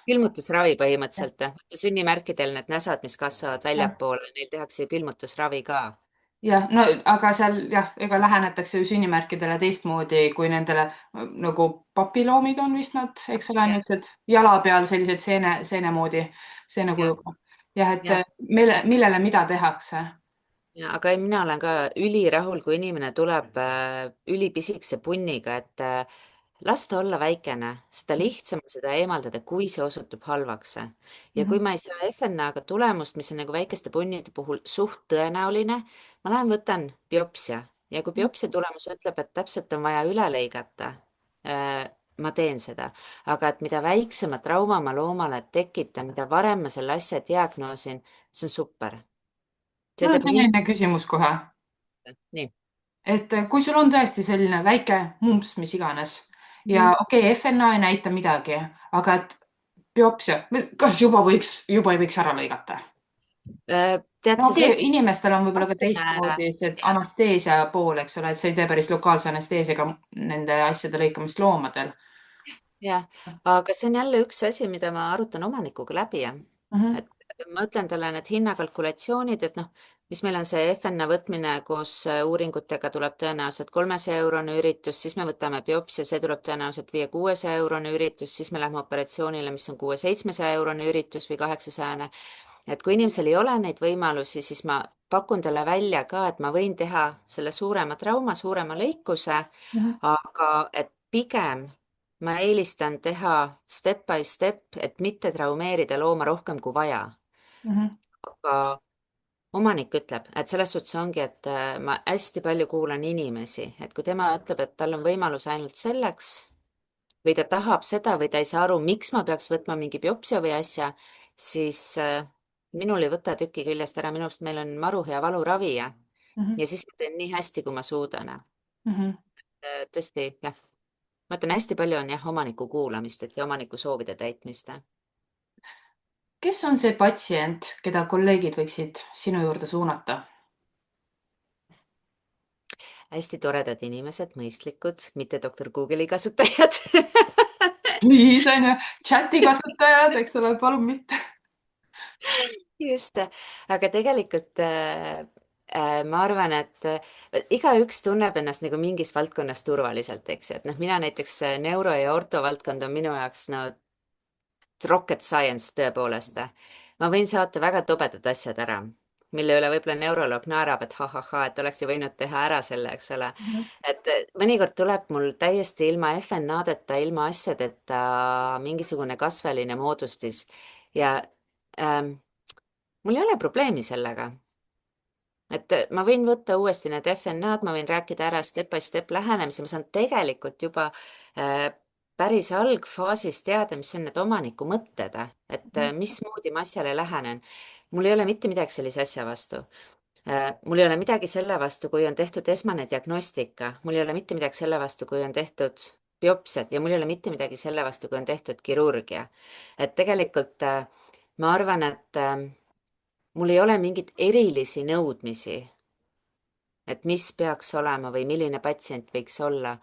külmutusravi põhimõtteliselt. Vaata sünnimärkidel need näsad, mis kasvavad jah, väljapoole, neil tehakse ju külmutusravi ka. jah, no aga seal jah, ega lähenetakse ju sünnimärkidele teistmoodi kui nendele nagu papiloomid on vist nad, eks ole, jah, niisugused jala peal sellised seene moodi, jah, seenekujuga. jah, et jah. millele mida tehakse. Ja, aga ei, mina olen ka ülirahul, kui inimene tuleb ülipisikese punniga, et las ta olla väikene, seda lihtsam on seda eemaldada, kui see osutub halvaks. Ja kui Mhm, ma ei saa FNA-ga tulemust, mis on nagu väikeste punnide puhul suht tõenäoline, ma lähen võtan biopsia ja kui biopsia tulemus ütleb, et täpselt on vaja üle lõigata, ma teen seda. aga et mida väiksema trauma ma loomale tekitan, mida varem ma selle asja diagnoosin, see on super. See mul on teeb selline küsimus kohe, nii. et kui sul on tõesti selline väike mumps, mis iganes ja Mhm. okei okay,, FNA ei näita midagi, aga et biopsia, kas juba ei võiks ära lõigata? Tead no sa okei okay,, inimestel on võib-olla ka natukene, teistmoodi see jah, anesteesia pool, eks ole, et sa ei tee päris lokaalse anesteesiaga nende asjade lõikamist loomadel. jah, aga see on jälle üks asi, mida ma arutan omanikuga läbi, jah. Mhm, Et ma ütlen talle need hinnakalkulatsioonid, et noh, mis meil on see FNA võtmine koos uuringutega tuleb tõenäoliselt 300-eurone üritus, siis me võtame biopsia, see tuleb tõenäoliselt 500-600-eurone üritus, siis me lähme operatsioonile, mis on 600-700-eurone üritus või 800-ne. Et kui inimesel ei ole neid võimalusi, siis ma pakun talle välja ka, et ma võin teha selle suurema trauma, suurema lõikuse, mhm, aga et pigem ma eelistan teha step by step, et mitte traumeerida looma rohkem kui vaja. mhm, aga omanik ütleb, et selles suhtes ongi, et ma hästi palju kuulan inimesi, et kui tema ütleb, et tal on võimalus ainult selleks või ta tahab seda või ta ei saa aru, miks ma peaks võtma mingi biopsia või asja, siis minul ei võta tükki küljest ära, minu arust meil on maru hea valuravi mhm, ja siis ma teen nii hästi, kui ma suudan. mhm. Tõesti, jah, ma ütlen, hästi palju on jah, omaniku kuulamist, et ja omaniku soovide täitmist. kes on see patsient, keda kolleegid võiksid sinu juurde suunata? hästi toredad inimesed, mõistlikud, mitte doktor Google'i kasutajad Liis on ju, chati kasutajad, eks ole, palun mitte. just, aga tegelikult ma arvan, et igaüks tunneb ennast nagu mingis valdkonnas turvaliselt, eks ju, et noh, mina näiteks neuro ja orto valdkond on minu jaoks no rocket science tõepoolest. ma võin saata väga tobedad asjad ära, mille üle võib-olla neuroloog naerab, et ha-ha-ha, et oleks ju võinud teha ära selle, eks ole. Mhm, et mõnikord tuleb mul täiesti ilma FNA-deta, ilma asjadeta mingisugune kasvajaline moodustis ja ähm, mul ei ole probleemi sellega. Et ma võin võtta uuesti need FNA-d, ma võin rääkida ära step by step lähenemise, ma saan tegelikult juba äh, päris algfaasis teada, mis on need omaniku mõtted, et mhm, mismoodi ma asjale lähenen. mul ei ole mitte midagi sellise asja vastu. Mul ei ole midagi selle vastu, kui on tehtud esmane diagnostika, mul ei ole mitte midagi selle vastu, kui on tehtud biopsiad ja mul ei ole mitte midagi selle vastu, kui on tehtud kirurgia. Et tegelikult ma arvan, et mul ei ole mingeid erilisi nõudmisi, et mis peaks olema või milline patsient võiks olla,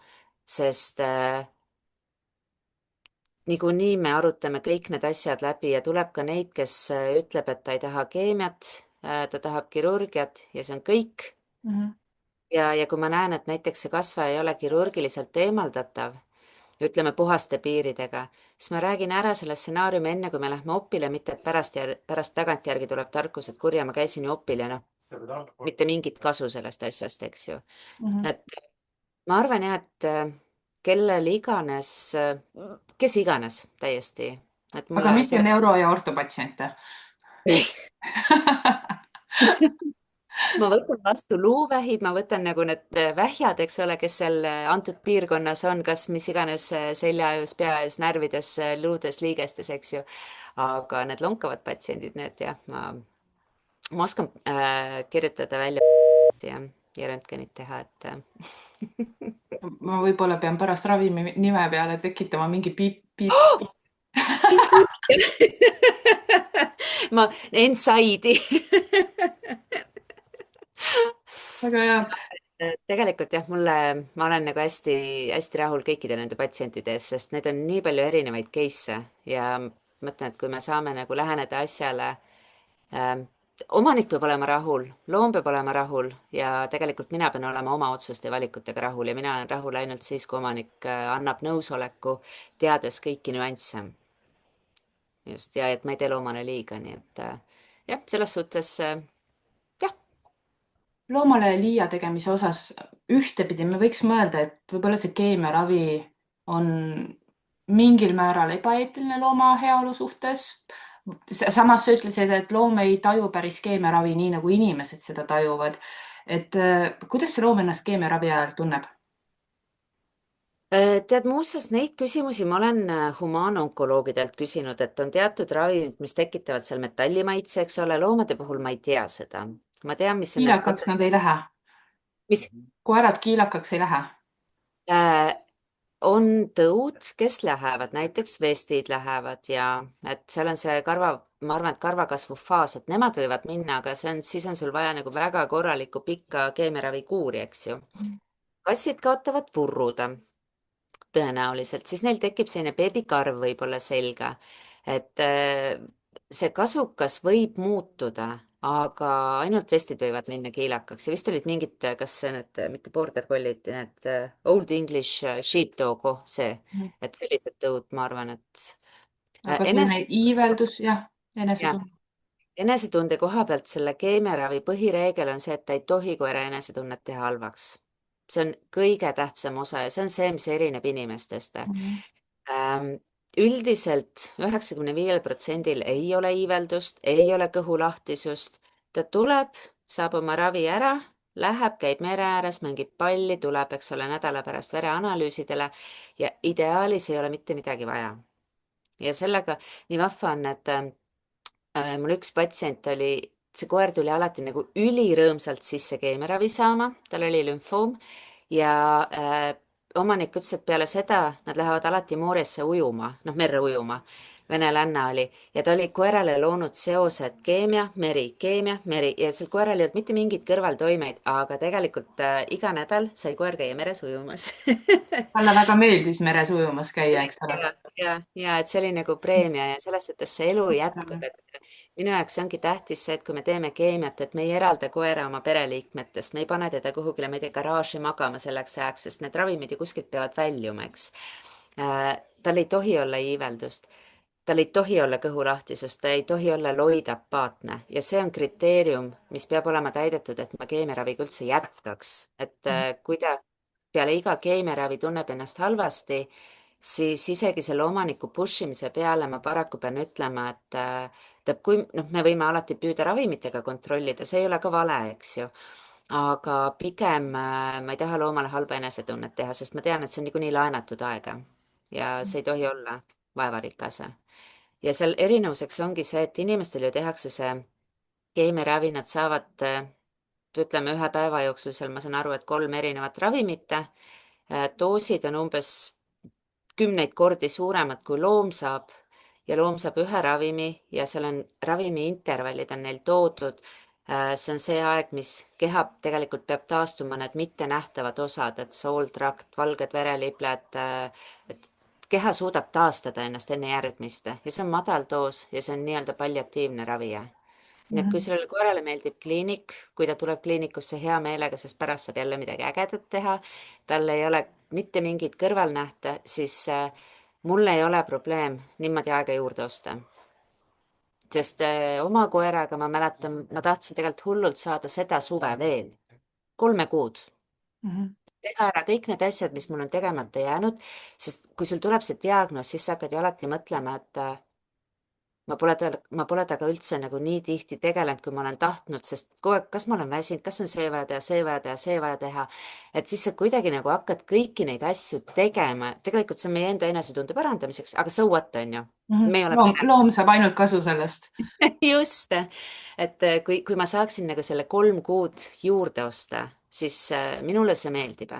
sest niikuinii me arutame kõik need asjad läbi ja tuleb ka neid, kes ütleb, et ta ei taha keemiat, ta tahab kirurgiat ja see on kõik. mhm, Ja kui ma näen, et näiteks see kasvaja ei ole kirurgiliselt eemaldatav, ütleme puhaste piiridega, siis ma räägin ära selle stsenaariumi enne, kui me lähme opile, mitte et pärast tagantjärgi tuleb tarkus, et kurja, ma käisin ju opil ja noh, mitte mingit kasu sellest asjast, eks ju. mhm. et ma arvan jah, et kellel iganes, kes iganes täiesti, et aga mulle mitte selles neuro- ja ortopatsiente. ma võtan vastu luuvähid, ma võtan nagu need vähjad, eks ole, kes seal antud piirkonnas on, kas mis iganes seljaajus, peaajus, närvides, luudes, liigestes, eks ju. aga need lonkavad patsiendid, need jah, ma oskan kirjutada välja ja röntgenit teha, et ma võib-olla pean pärast ravimi nime peale tekitama mingi piip. ma, anxiety väga hea. tegelikult jah, ma olen nagu hästi-hästi rahul kõikide nende patsientide ees, sest need on nii palju erinevaid case'e ja ma ütlen, et kui me saame nagu läheneda asjale ähm, omanik peab olema rahul, loom peab olema rahul ja tegelikult mina pean olema oma otsuste ja valikutega rahul ja mina olen rahul ainult siis, kui omanik annab nõusoleku, teades kõiki nüansse. Just, ja et ma ei tee loomale liiga, nii et jah, selles suhtes jah. loomale liia tegemise osas ühtepidi me võiks mõelda, et võib-olla see keemiaravi on mingil määral ebaeetiline looma heaolu suhtes. Samas sa ütlesid, et loom ei taju päris keemiaravi nii, nagu inimesed seda tajuvad. Et kuidas see loom ennast keemiaravi ajal tunneb? Tead, muuseas neid küsimusi ma olen humaanonkologidelt küsinud, et on teatud ravimid, mis tekitavad seal metallimaitse, eks ole, loomade puhul ma ei tea seda. Ma tean, mis on need Kiilakaks nad ei lähe. mis Koerad kiilakaks ei lähe. äh, on tõud, kes lähevad, näiteks vestid lähevad ja et seal on see ma arvan, et karvakasvu faas, et nemad võivad minna, aga siis on sul vaja nagu väga korralikku pikka keemiaravikuuri, eks ju. kassid kaotavad purruda tõenäoliselt, siis neil tekib selline beebikarv võib-olla selga, et see kasukas võib muutuda, aga ainult vestid võivad minna kiilakaks ja vist olid mingid, kas need, mitte border collied, need Old English sheepdog, oh see, et sellised tõud, ma arvan, et Aga selline enese, iiveldus, jah, jah, enesetunne. enesetunde koha pealt selle keemiaravi põhireegel on see, et ta ei tohi koera enesetunnet teha halvaks. see on kõige tähtsam osa ja see on see, mis erineb inimestest. Mhm. Ähm, üldiselt 95% ei ole iiveldust, ei ole kõhulahtisust. ta tuleb, saab oma ravi ära, läheb, käib mere ääres, mängib palli, tuleb, eks ole, nädala pärast vereanalüüsidele ja ideaalis ei ole mitte midagi vaja. ja sellega nii vahva on, et mul üks patsient oli, see koer tuli alati nagu ülirõõmsalt sisse keemiaravi saama, tal oli lümfoom ja omanik ütles, et peale seda nad lähevad alati Muuresse ujuma, noh merre ujuma. venelänna oli ja ta oli koerale loonud seose, et keemia, meri ja sel koeral ei olnud mitte mingeid kõrvaltoimeid, aga tegelikult iga nädal sai koer käia meres ujumas Talle väga meeldis meres ujumas käia, eks ole. ja et see oli nagu preemia ja selles suhtes see elu jätkub, et minu jaoks ongi tähtis see, et kui me teeme keemiat, et me ei eralda koera oma pereliikmetest, me ei pane teda kuhugile, ma ei tea, garaaži magama selleks ajaks, sest need ravimid ju kuskilt peavad väljuma, eks. tal ei tohi olla iiveldust, tal ei tohi olla kõhulahtisust, ta ei tohi olla loidapaatne ja see on kriteerium, mis peab olema täidetud, et ma keemiaraviga üldse jätkaks, et kui ta peale iga keemiaravi tunneb ennast halvasti, siis isegi selle omaniku push imise peale ma paraku pean ütlema, et tähendab, kui noh, me võime alati püüda ravimitega kontrollida, see ei ole ka vale, eks ju. aga pigem ma ei taha loomale halba enesetunnet teha, sest ma tean, et see on niikuinii laenatud aega ja see ei tohi olla vaevarikas. ja seal erinevuseks ongi see, et inimestel ju tehakse see keemiaravi, nad saavad ütleme ühe päeva jooksul seal, ma saan aru, et 3 erinevat ravimit. doosid on umbes 10 kordi suuremad, kui loom saab ja loom saab ühe ravimi ja seal on ravimi intervallid on neil toodud. see on see aeg, mis keha tegelikult peab taastuma, need mittenähtavad osad, et sooltrakt, valged verelibled, et keha suudab taastada ennast enne järgmist ja see on madal doos ja see on nii-öelda palliatiivne ravi. nii et kui sellele koerale meeldib kliinik, kui ta tuleb kliinikusse hea meelega, sest pärast saab jälle midagi ägedat teha, tal ei ole mitte mingeid kõrvalnähte, siis mul ei ole probleem niimoodi aega juurde osta. sest oma koeraga ma mäletan, ma tahtsin tegelikult hullult saada seda suve veel, 3 kuud. Mhm. teha ära kõik need asjad, mis mul on tegemata jäänud, sest kui sul tuleb see diagnoos, siis sa hakkad ju alati mõtlema, et ma pole temaga üldse nagu nii tihti tegelenud, kui ma olen tahtnud, sest kogu aeg, kas ma olen väsinud, kas on see vaja teha, see vaja teha, see vaja teha. et siis sa kuidagi nagu hakkad kõiki neid asju tegema, tegelikult see on meie enda enesetunde parandamiseks, aga so what, on ju. me ei ole Loom saab ainult kasu sellest. just, et kui ma saaksin nagu selle 3 kuud juurde osta, siis minule see meeldib.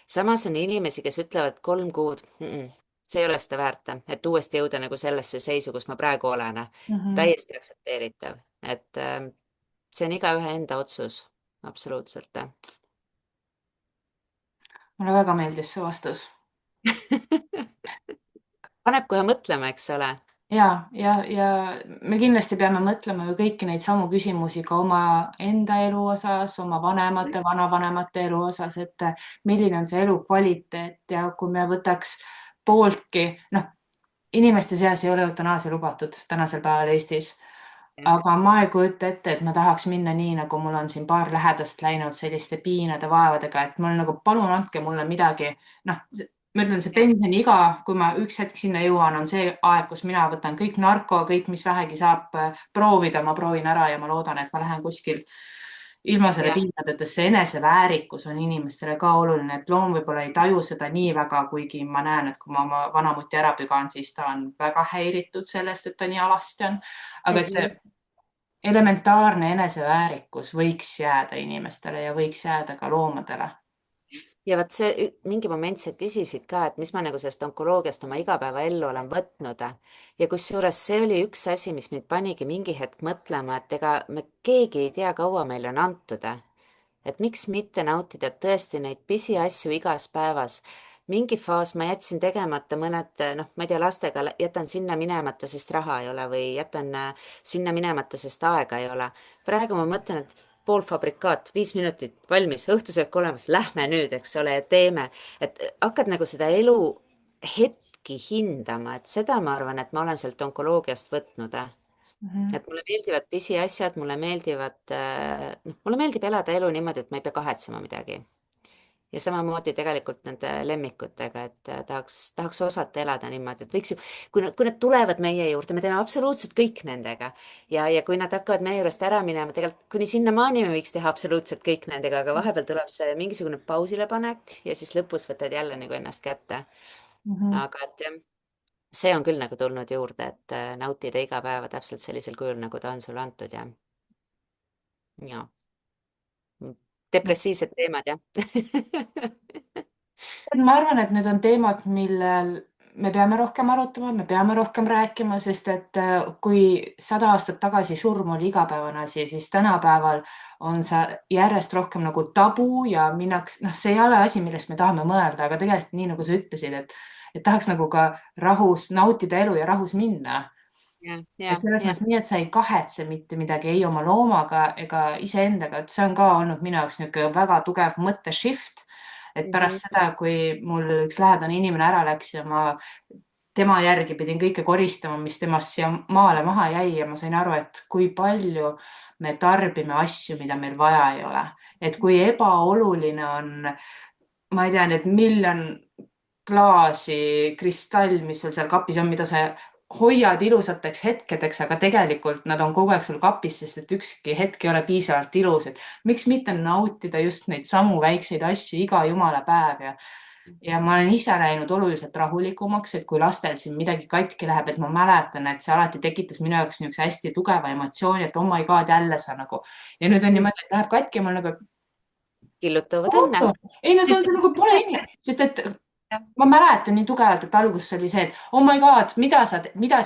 samas on inimesi, kes ütlevad 3 kuud, see ei ole seda väärt, et uuesti jõuda nagu sellesse seisu, kus ma praegu olen. Mhm. täiesti aktsepteeritav, et see on igaühe enda otsus, absoluutselt. Mulle väga meeldis see vastus. paneb kohe mõtlema, eks ole. ja me kindlasti peame mõtlema ju kõiki neid samu küsimusi ka oma enda elu osas, oma vanemate, vanavanemate elu osas, et milline on see elukvaliteet ja kui me võtaks pooltki, noh, inimeste seas ei ole eutanaasia lubatud tänasel päeval Eestis. Aga ma ei kujuta ette, et ma tahaks minna nii, nagu mul on siin paar lähedast läinud selliste piinade, vaevadega, et mul nagu palun andke mulle midagi, noh, ma ütlen, see pensioniiga, kui ma üks hetk sinna jõuan, on see aeg, kus mina võtan kõik narko, kõik, mis vähegi saab proovida, ma proovin ära ja ma loodan, et ma lähen kuskil ilma selle jah, piinadeta, see eneseväärikus on inimestele ka oluline, et loom võib-olla ei taju seda nii väga, kuigi ma näen, et kui ma oma vanamuti ära pügan, siis ta on väga häiritud sellest, et ta nii alasti on. aga et see elementaarne eneseväärikus võiks jääda inimestele ja võiks jääda ka loomadele. ja vot mingi moment sa küsisid ka, et mis ma nagu sellest onkoloogiast oma igapäevaellu olen võtnud. Ja kusjuures see oli üks asi, mis mind panigi mingi hetk mõtlema, et ega me keegi ei tea, kaua meile on antud. Et miks mitte nautida tõesti neid pisiasju igas päevas. Mingi faas ma jätsin tegemata mõned, noh, ma ei tea, lastega jätan sinna minemata, sest raha ei ole või jätan sinna minemata, sest aega ei ole. Praegu ma mõtlen, et poolfabrikaat, 5 minutit valmis, õhtusöök olemas, lähme nüüd, eks ole, ja teeme. Et hakkad nagu seda elu hetki hindama, et seda ma arvan, et ma olen sealt onkoloogiast võtnud. Mhm. Et mulle meeldivad pisiasjad, noh, mulle meeldib elada elu niimoodi, et ma ei pea kahetsema midagi. Ja samamoodi tegelikult nende lemmikutega, et tahaks osata elada niimoodi, et võiks ju, kui nad tulevad meie juurde, me teeme absoluutselt kõik nendega. Ja kui nad hakkavad meie juurest ära minema, tegelikult kuni sinnamaani me võiks teha absoluutselt kõik nendega, aga vahepeal tuleb see mingisugune pausilepanek ja siis lõpus võtad jälle nagu ennast kätte. Mhm. Aga et jah, see on küll nagu tulnud juurde, et nautida iga päeva täpselt sellisel kujul, nagu ta on sulle antud ja depressiivsed teemad, jah. ma arvan, et need on teemad, millel me peame rohkem arutama, me peame rohkem rääkima, sest et kui 100 aastat tagasi surm oli igapäevane asi, siis tänapäeval on see järjest rohkem nagu tabu ja minnakse, noh, see ei ole asi, millest me tahame mõelda, aga tegelikult nii nagu sa ütlesid, et tahaks nagu ka rahus nautida elu ja rahus minna. Et selles Ja. mõttes nii, et sa ei kahetse mitte midagi ei oma loomaga ega iseendaga, et see on ka olnud minu jaoks niisugune väga tugev mõtte shift. Et Mhm. pärast seda, kui mul üks lähedane inimene ära läks ja ma tema järgi pidin kõike koristama, mis temast siia maale maha jäi ja ma sain aru, et kui palju me tarbime asju, mida meil vaja ei ole. Et kui ebaoluline on, ma ei tea, need miljon klaasi, kristall, mis sul seal kapis on, mida sa hoiad ilusateks hetkedeks, aga tegelikult nad on kogu aeg sul kapis, sest et ükski hetk ei ole piisavalt ilus, et miks mitte nautida just neid samu väikseid asju iga jumala päev ja ma olen ise läinud oluliselt rahulikumaks, et kui lastel siin midagi katki läheb, et ma mäletan, et see alati tekitas minu jaoks niisuguse hästi tugeva emotsiooni, et oh my god, jälle sa nagu ja nüüd on niimoodi, et läheb katki ja mul nagu Killutavad õnne. oota, ei no see on nagu pole inimene, sest et ma mäletan nii tugevalt, et alguses oli see, et oh my god, mida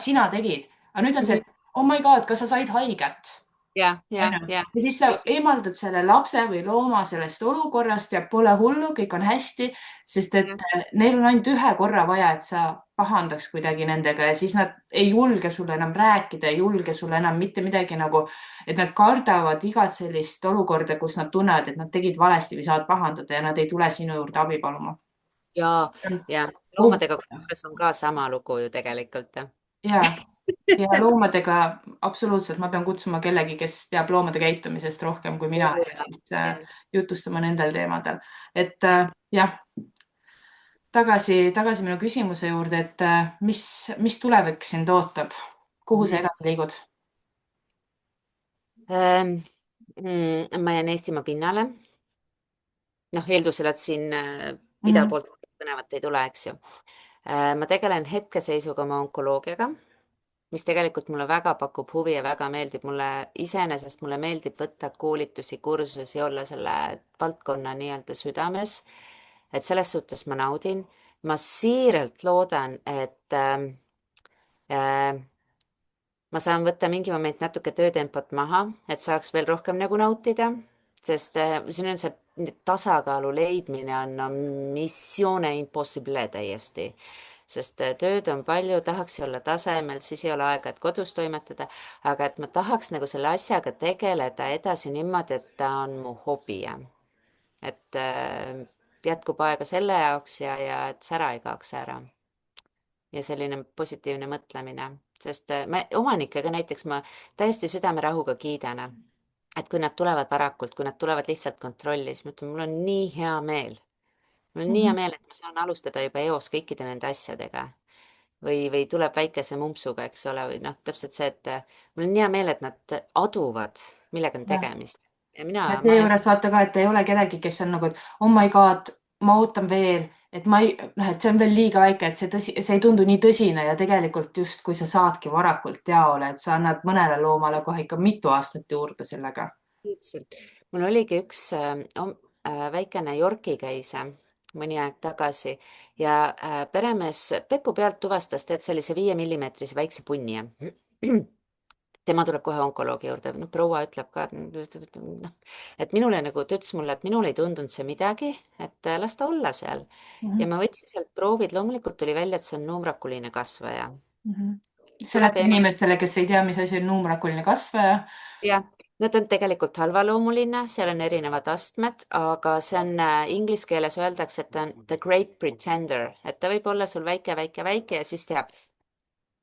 sina tegid, aga nüüd on see, Mhm. et oh my god, kas sa said haiget? Onju. Ja. Ja siis sa Just. eemaldad selle lapse või looma sellest olukorrast ja pole hullu, kõik on hästi, sest et Ja. neil on ainult ühe korra vaja, et sa pahandaks kuidagi nendega ja siis nad ei julge sulle enam rääkida, ei julge sulle enam mitte midagi nagu, et nad kardavad igat sellist olukorda, kus nad tunnevad, et nad tegid valesti või saavad pahandada ja nad ei tule sinu juurde abi paluma. Ja loomadega kusjuures on ka sama lugu ju tegelikult. Ja, ja loomadega absoluutselt, ma pean kutsuma kellegi, kes teab loomade käitumisest rohkem kui mina ja siis jutustama nendel teemadel. Et jah, tagasi minu küsimuse juurde, et mis tulevik sind ootab? Kuhu sa edasi liigud? Ma jään Eestimaa pinnale. Noh, eeldusel, et siin ida Mhm. poolt põnevat ei tule, eks ju. Ma tegelen hetkeseisuga oma onkoloogiaga, mis tegelikult mulle väga pakub huvi ja väga meeldib. Mulle meeldib võtta koolitusi, kursusi, olla selle valdkonna nii-öelda südames. Et selles suhtes ma naudin. Ma siiralt loodan, et äh, ma saan võtta mingi moment natuke töötempot maha, et saaks veel rohkem nagu nautida, sest siin on see tasakaalu leidmine on no, missione impossible täiesti, sest tööd on palju, tahaks ju olla tasemel, siis ei ole aega, et kodus toimetada, aga et ma tahaks nagu selle asjaga tegeleda edasi niimoodi, et ta on mu hobi, et jätkub aega selle jaoks ja et sära ei kaoks ära ja selline positiivne mõtlemine, sest omanikega näiteks ma täiesti südamerahuga kiidan, et kui nad tulevad varakult, kui nad tulevad lihtsalt kontrolli, siis ma ütlen, mul on nii hea meel. Mul on nii hea Mhm. meel, et ma saan alustada juba eos kõikide nende asjadega. Või tuleb väikese mumpsuga, eks ole, või noh, täpselt see, et mul on hea meel, et nad aduvad, millega on Jah. tegemist. Ja Ja ma seejuures vaata ka, et ei ole kedagi, kes on nagu, et oh my god, ma ootan veel, et ma ei, noh, et see on veel liiga väike, et see ei tundu nii tõsine ja tegelikult just, kui sa saadki varakult teaole, et sa annad mõnele loomale kohe ikka mitu aastat juurde sellega. absoluutselt. Mul oligi üks väikene Yorki käis mõni aeg tagasi ja peremees Pepu pealt tuvastas tead sellise 5 millimeetrise väikse punni. Tema tuleb kohe onkoloogi juurde, noh proua ütleb ka, et noh, et minule nagu, ta ütles mulle, et minule ei tundunud see midagi, et las ta olla seal. Mhm. Ja ma võtsin sealt proovid, loomulikult tuli välja, et see on nuumrakuline kasvaja. Mhm. Tuleb Seleta eemal. inimestele, kes ei tea, mis asi on nuumrakuline kasvaja. Jah, no ta on tegelikult halvaloomuline, seal on erinevad astmed, aga see on inglise keeles öeldakse, et ta on the great pretender, et ta võib olla sul väike, väike, väike ja siis teab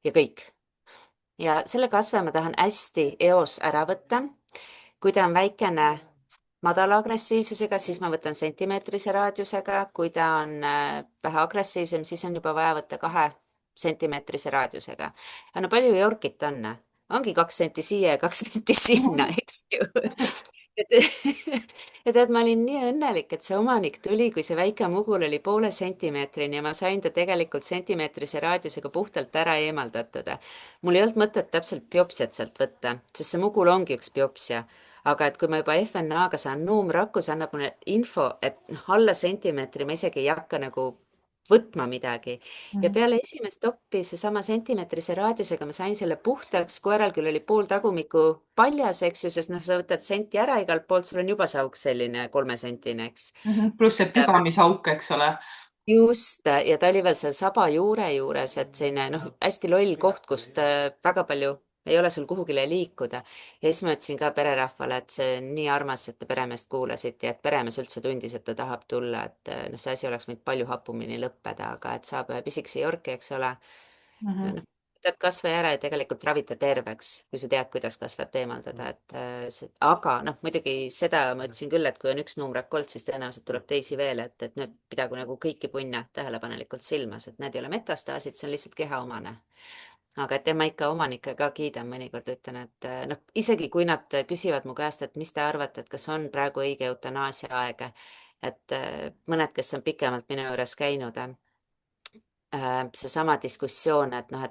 ja kõik. Ja selle kasvaja ma tahan hästi eos ära võtta. Kui ta on väikene madala agressiivsusega, siis ma võtan sentimeetrise raadiusega, kui ta on vähe agressiivsem, siis on juba vaja võtta 2 sentimeetrise raadiusega. aga no palju Yorkit on? Ongi 2 senti siia ja 2 senti sinna, Mhm. eks ju. ja tead, ma olin nii õnnelik, et see omanik tuli, kui see väike mugul oli 0,5 sentimeetrini ja ma sain ta tegelikult sentimeetrise raadiusega puhtalt ära eemaldatud. mul ei olnud mõtet täpselt biopsiat sealt võtta, sest see mugul ongi üks biopsia, aga et kui ma juba FNA-ga saan nuumrakku, see annab mulle info, et noh, alla sentimeetri ma isegi ei hakka nagu võtma midagi. Ja Mhm. peale esimest oppi seesama sentimeetrise raadiusega ma sain selle puhtaks, koeral küll oli pool tagumikku paljas, eks ju, sest noh, sa võtad senti ära igalt poolt, sul on juba see auk selline 3-sentine, eks. Pluss see pügamisauk, eks ole. Just, ja ta oli veel seal saba juure juures, et selline noh, hästi loll koht, kust väga palju ei ole sul kuhugile liikuda. Ja siis ma ütlesin ka pererahvale, et see on nii armas, et te peremeest kuulasite ja et peremees üldse tundis, et ta tahab tulla, et noh, see asi oleks võinud palju hapumini lõppeda, aga et saab ühe pisikese Yorki, eks ole. Mhm. Noh, võtad kasvaja ära ja tegelikult ravita terveks, kui sa tead, kuidas kasvajat eemaldada, et aga noh, muidugi seda ma ütlesin küll, et kui on üks nuumrak olnud, siis tõenäoliselt tuleb teisi veel, et nüüd pidagu nagu kõiki punne tähelepanelikult silmas, et need ei ole metastaasid, see on lihtsalt kehaomane. aga et jah, ma ikka omanikke ka kiidan, mõnikord ütlen, et noh, isegi kui nad küsivad mu käest, et mis te arvate, et kas on praegu õige eutanaasia aeg, et mõned, kes on pikemalt minu juures käinud, seesama diskussioon, et noh,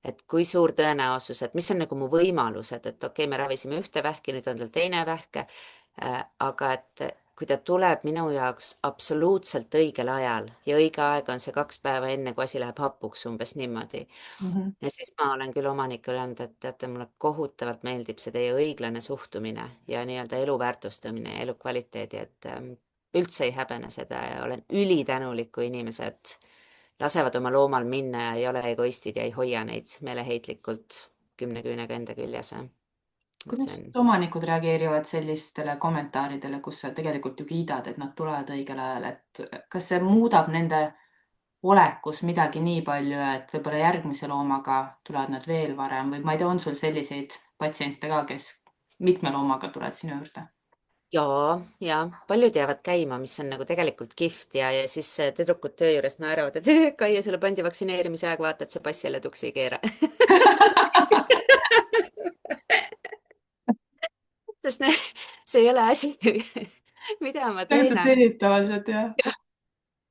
et kui suur tõenäosus, et mis on nagu mu võimalused, et okei, me ravisime ühte vähki, nüüd on tal teine vähk, aga et kui ta tuleb minu jaoks absoluutselt õigel ajal ja õige aeg on see 2 päeva enne, kui asi läheb hapuks, umbes niimoodi. Mhm. ja siis ma olen küll omanikule öelnud, et teate, mulle kohutavalt meeldib see teie õiglane suhtumine ja nii-öelda elu väärtustamine ja elukvaliteedi, et üldse ei häbene seda ja olen ülitänulik, kui inimesed lasevad oma loomal minna ja ei ole egoistid ja ei hoia neid meeleheitlikult 10 küünega enda küljes. et see Kuidas on, omanikud reageerivad sellistele kommentaaridele, kus sa tegelikult ju kiidad, et nad tulevad õigel ajal, et kas see muudab nende olekus midagi nii palju, et võib-olla järgmise loomaga tulevad nad veel varem või ma ei tea, on sul selliseid patsiente ka, kes mitme loomaga tulevad sinu juurde? ja paljud jäävad käima, mis on nagu tegelikult kihvt ja siis tüdrukud töö juures naeravad, et Kaie, sulle pandi vaktsineerimise aeg, vaata, et see pass jälle tuksi ei keera. sest see ei ole asi, mida ma teen. Täpselt eriti jah.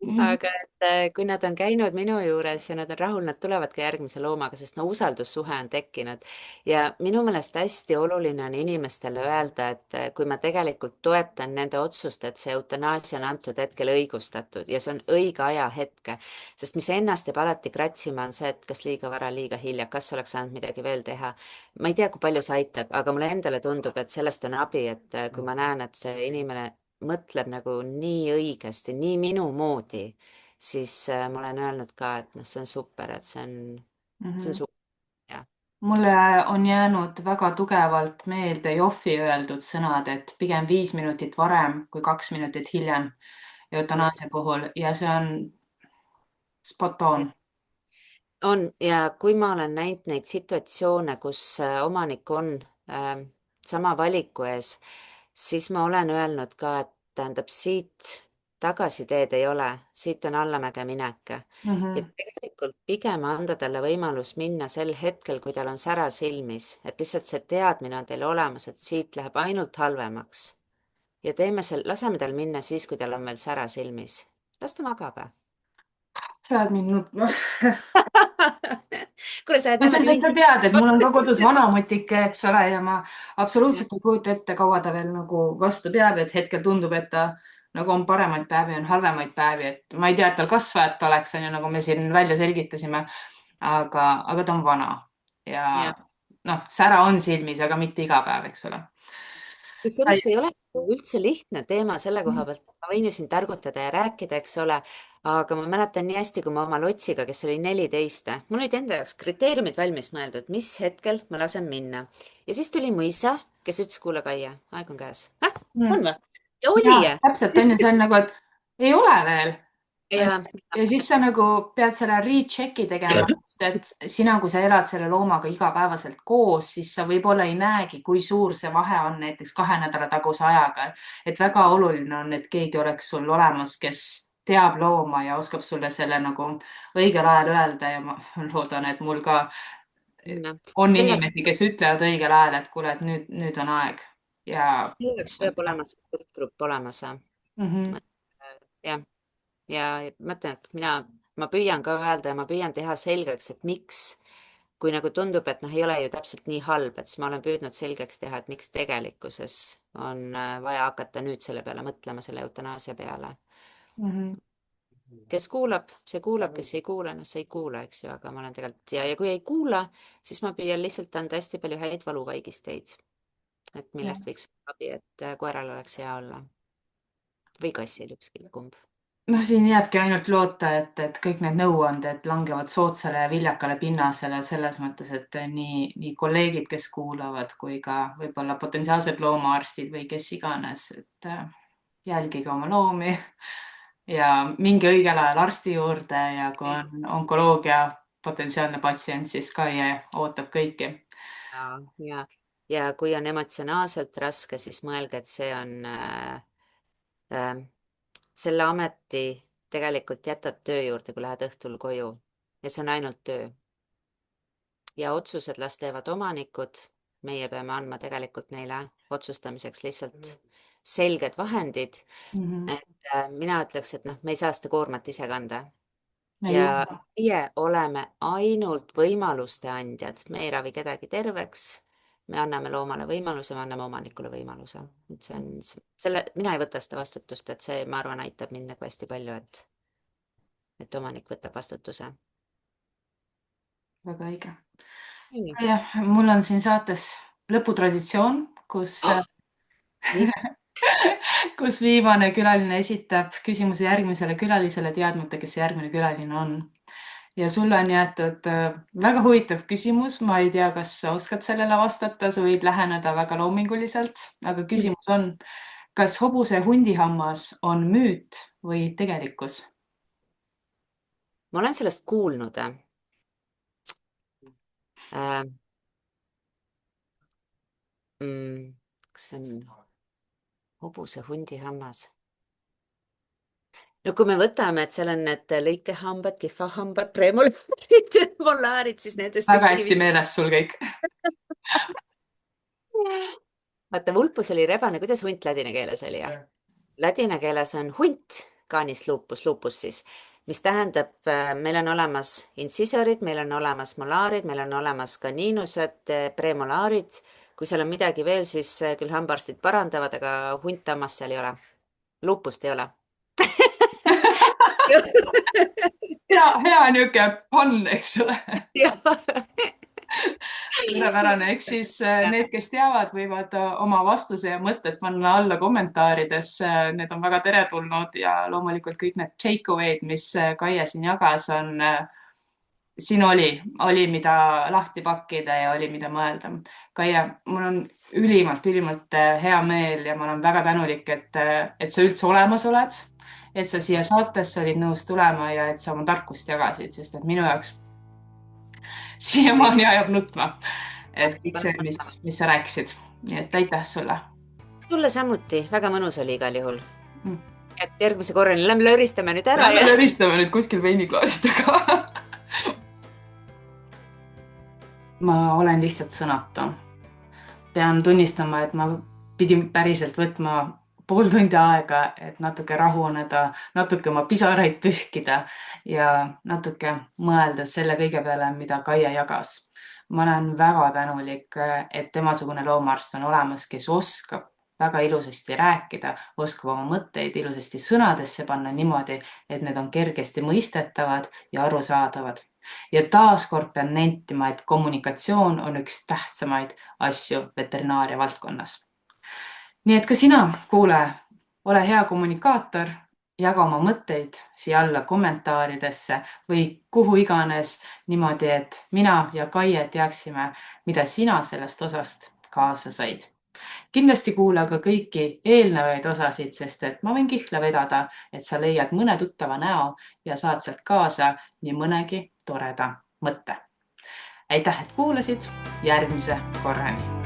Mhm. aga et kui nad on käinud minu juures ja nad on rahul, nad tulevad ka järgmise loomaga, sest no usaldussuhe on tekkinud. ja minu meelest hästi oluline on inimestele öelda, et kui ma tegelikult toetan nende otsust, et see eutanaasia on antud hetkel õigustatud ja see on õige ajahetk, sest mis ennast jääb alati kratsima, on see, et kas liiga vara, liiga hilja, kas oleks saanud midagi veel teha. ma ei tea, kui palju see aitab, aga mulle endale tundub, et sellest on abi, et kui ma näen, et see inimene mõtleb nagu nii õigesti, nii minu moodi siis ma olen öelnud ka, et noh, see on super, et see on Mhm. super, jah. Mulle on jäänud väga tugevalt meelde Joffi öeldud sõnad, et pigem 5 minutit varem kui 2 minutit hiljem Just. eutanaasia puhul ja see on spot on. On ja kui ma olen näinud neid situatsioone, kus omanik on äh, sama valiku ees, siis ma olen öelnud ka, et tähendab, siit tagasiteed ei ole, siit on allamäge minek. Ja Mhm. tegelikult pigem anda talle võimalus minna sel hetkel, kui tal on sära silmis, et lihtsalt see teadmine on teil olemas, et siit läheb ainult halvemaks. Ja laseme tal minna siis, kui tal on veel sära silmis. Las ta magab. sa oled mind nutma. kuule, sa oled sa, niimoodi sa, sa viinud. tead, et mul on ka kodus vanamutike, eks ole, ja ma absoluutselt ei kujuta ette, kaua ta veel nagu vastu peab, et hetkel tundub, et ta nagu on paremaid päevi, on halvemaid päevi, et ma ei tea, et tal kasvajat oleks, on ju, nagu me siin välja selgitasime. aga ta on vana ja jah, noh, sära on silmis, aga mitte iga päev, eks ole. kusjuures see ei ole üldse lihtne teema selle koha pealt, ma võin ju siin targutada ja rääkida, eks ole, aga ma mäletan nii hästi, kui ma oma lotsiga, kes oli 14, mul olid enda jaoks kriteeriumid valmis mõeldud, mis hetkel ma lasen minna. Ja siis tuli mu isa, kes ütles, kuule, Kaie, aeg on käes. On või? Ja ja oli. täpselt on ju, see on nagu, et ei ole veel. Ja, ja siis sa nagu pead selle recheck'i tegema, sest et sina, kui sa elad selle loomaga igapäevaselt koos, siis sa võib-olla ei näegi, kui suur see vahe on näiteks 2 nädala taguse ajaga. et väga oluline on, et keegi oleks sul olemas, kes teab looma ja oskab sulle selle nagu õigel ajal öelda ja ma loodan, et mul ka on selleks, inimesi, kes ütlevad õigel ajal, et kuule, et nüüd on aeg ja selleks peab olema sportgrupp olemas. mm. Jah, ja ma ütlen, et ma püüan ka öelda ja ma püüan teha selgeks, et miks, kui nagu tundub, et noh, ei ole ju täpselt nii halb, et siis ma olen püüdnud selgeks teha, et miks tegelikkuses on vaja hakata nüüd selle peale mõtlema, selle eutanaasia peale. -hmm. kes kuulab, see kuulab, kes ei kuula, noh, see ei kuula, eks ju, aga ma olen tegelikult ja kui ei kuula, siis ma püüan lihtsalt anda hästi palju häid valuvaigisteid, et Ja. millest võiks abi, et koeral oleks hea olla või kassil, ükskõik kumb. noh, siin jääbki ainult loota, et kõik need nõuanded langevad soodsale ja viljakale pinnasele selles mõttes, et nii kolleegid, kes kuulavad, kui ka võib-olla potentsiaalsed loomaarstid või kes iganes, et jälgige oma loomi ja minge õigel ajal arsti juurde ja kui on onkoloogia potentsiaalne patsient, siis Kaie ootab kõiki. Ja kui on emotsionaalselt raske, siis mõelge, et see on äh, selle ameti tegelikult jätad töö juurde, kui lähed õhtul koju ja see on ainult töö. Ja otsused las teevad omanikud, meie peame andma tegelikult neile otsustamiseks lihtsalt selged vahendid. Mhm. et mina ütleks, et noh, me ei saa seda koormat ise kanda ei ja ole. meie oleme ainult võimaluste andjad, me ei ravi kedagi terveks. Me anname loomale võimaluse, me anname omanikule võimaluse. et see on selle, mina ei võta seda vastutust, et see, ma arvan, aitab mind nagu hästi palju, et omanik võtab vastutuse. Väga õige. nii. jah, mul on siin saates lõputraditsioon, kus Oh, nii. kus viimane külaline esitab küsimuse järgmisele külalisele, teadmata, kes see järgmine külaline on. ja sulle on jäetud väga huvitav küsimus, ma ei tea, kas sa oskad sellele vastata, sa võid läheneda väga loominguliselt, aga küsimus on, kas hobuse hundihammas on müüt või tegelikkus? Ma olen sellest kuulnud. Äh, kas see on hobuse hundihammas? No kui me võtame, et seal on need lõikehambad, kihvahambad, premolaarid, molaarid, siis nendest väga ükski. hästi meeles sul kõik. Vaata, vulpus oli rebane, kuidas hunt ladina keeles oli? Ladina keeles on hunt, canis lupus, lupus siis, mis tähendab, meil on olemas intsisorid, meil on olemas molaarid, meil on olemas kaniinused, premolaarid. Kui seal on midagi veel, siis küll hambaarstid parandavad, aga hunt-hammas seal ei ole. Lupust ei ole. hea niisugune pann, eks ole. jah. Suurepärane, eks siis need, kes teavad, võivad oma vastuse ja mõtted panna alla kommentaarides. Need on väga teretulnud ja loomulikult kõik need takeaway'd, mis Kaie siin jagas, siin oli, mida lahti pakkida ja oli, mida mõelda. Kaie, mul on ülimalt hea meel ja ma olen väga tänulik, et sa üldse olemas oled, et sa siia saatesse olid nõus tulema ja et sa oma tarkust jagasid, sest et minu jaoks siiamaani ajab nutma, et kõik see, mis sa rääkisid. Nii et aitäh sulle. Sulle samuti, väga mõnus oli igal juhul. Et järgmise korrani lähme löristame nüüd ära. Lähme löristame nüüd kuskil veiniklaasidega. Ma olen lihtsalt sõnatu. Pean tunnistama, et ma pidin päriselt võtma pool tundi aega, et natuke rahuneda, natuke oma pisaraid pühkida ja natuke mõelda selle kõige peale, mida Kaie jagas. Ma olen väga tänulik, et temasugune loomaarst on olemas, kes oskab väga ilusasti rääkida, oskab oma mõtteid ilusasti sõnadesse panna niimoodi, et need on kergesti mõistetavad ja arusaadavad. Ja taaskord pean nentima, et kommunikatsioon on üks tähtsamaid asju veterinaaria valdkonnas. Nii et ka sina, kuule, ole hea kommunikaator, jaga oma mõtteid siia alla kommentaaridesse või kuhu iganes niimoodi, et mina ja Kaie teaksime, mida sina sellest osast kaasa said. Kindlasti kuula ka kõiki eelnevaid osasid, sest et ma võin kihla vedada, et sa leiad mõne tuttava näo ja saad sealt kaasa nii mõnegi toreda mõtte. Aitäh, et kuulasid, järgmise korrani!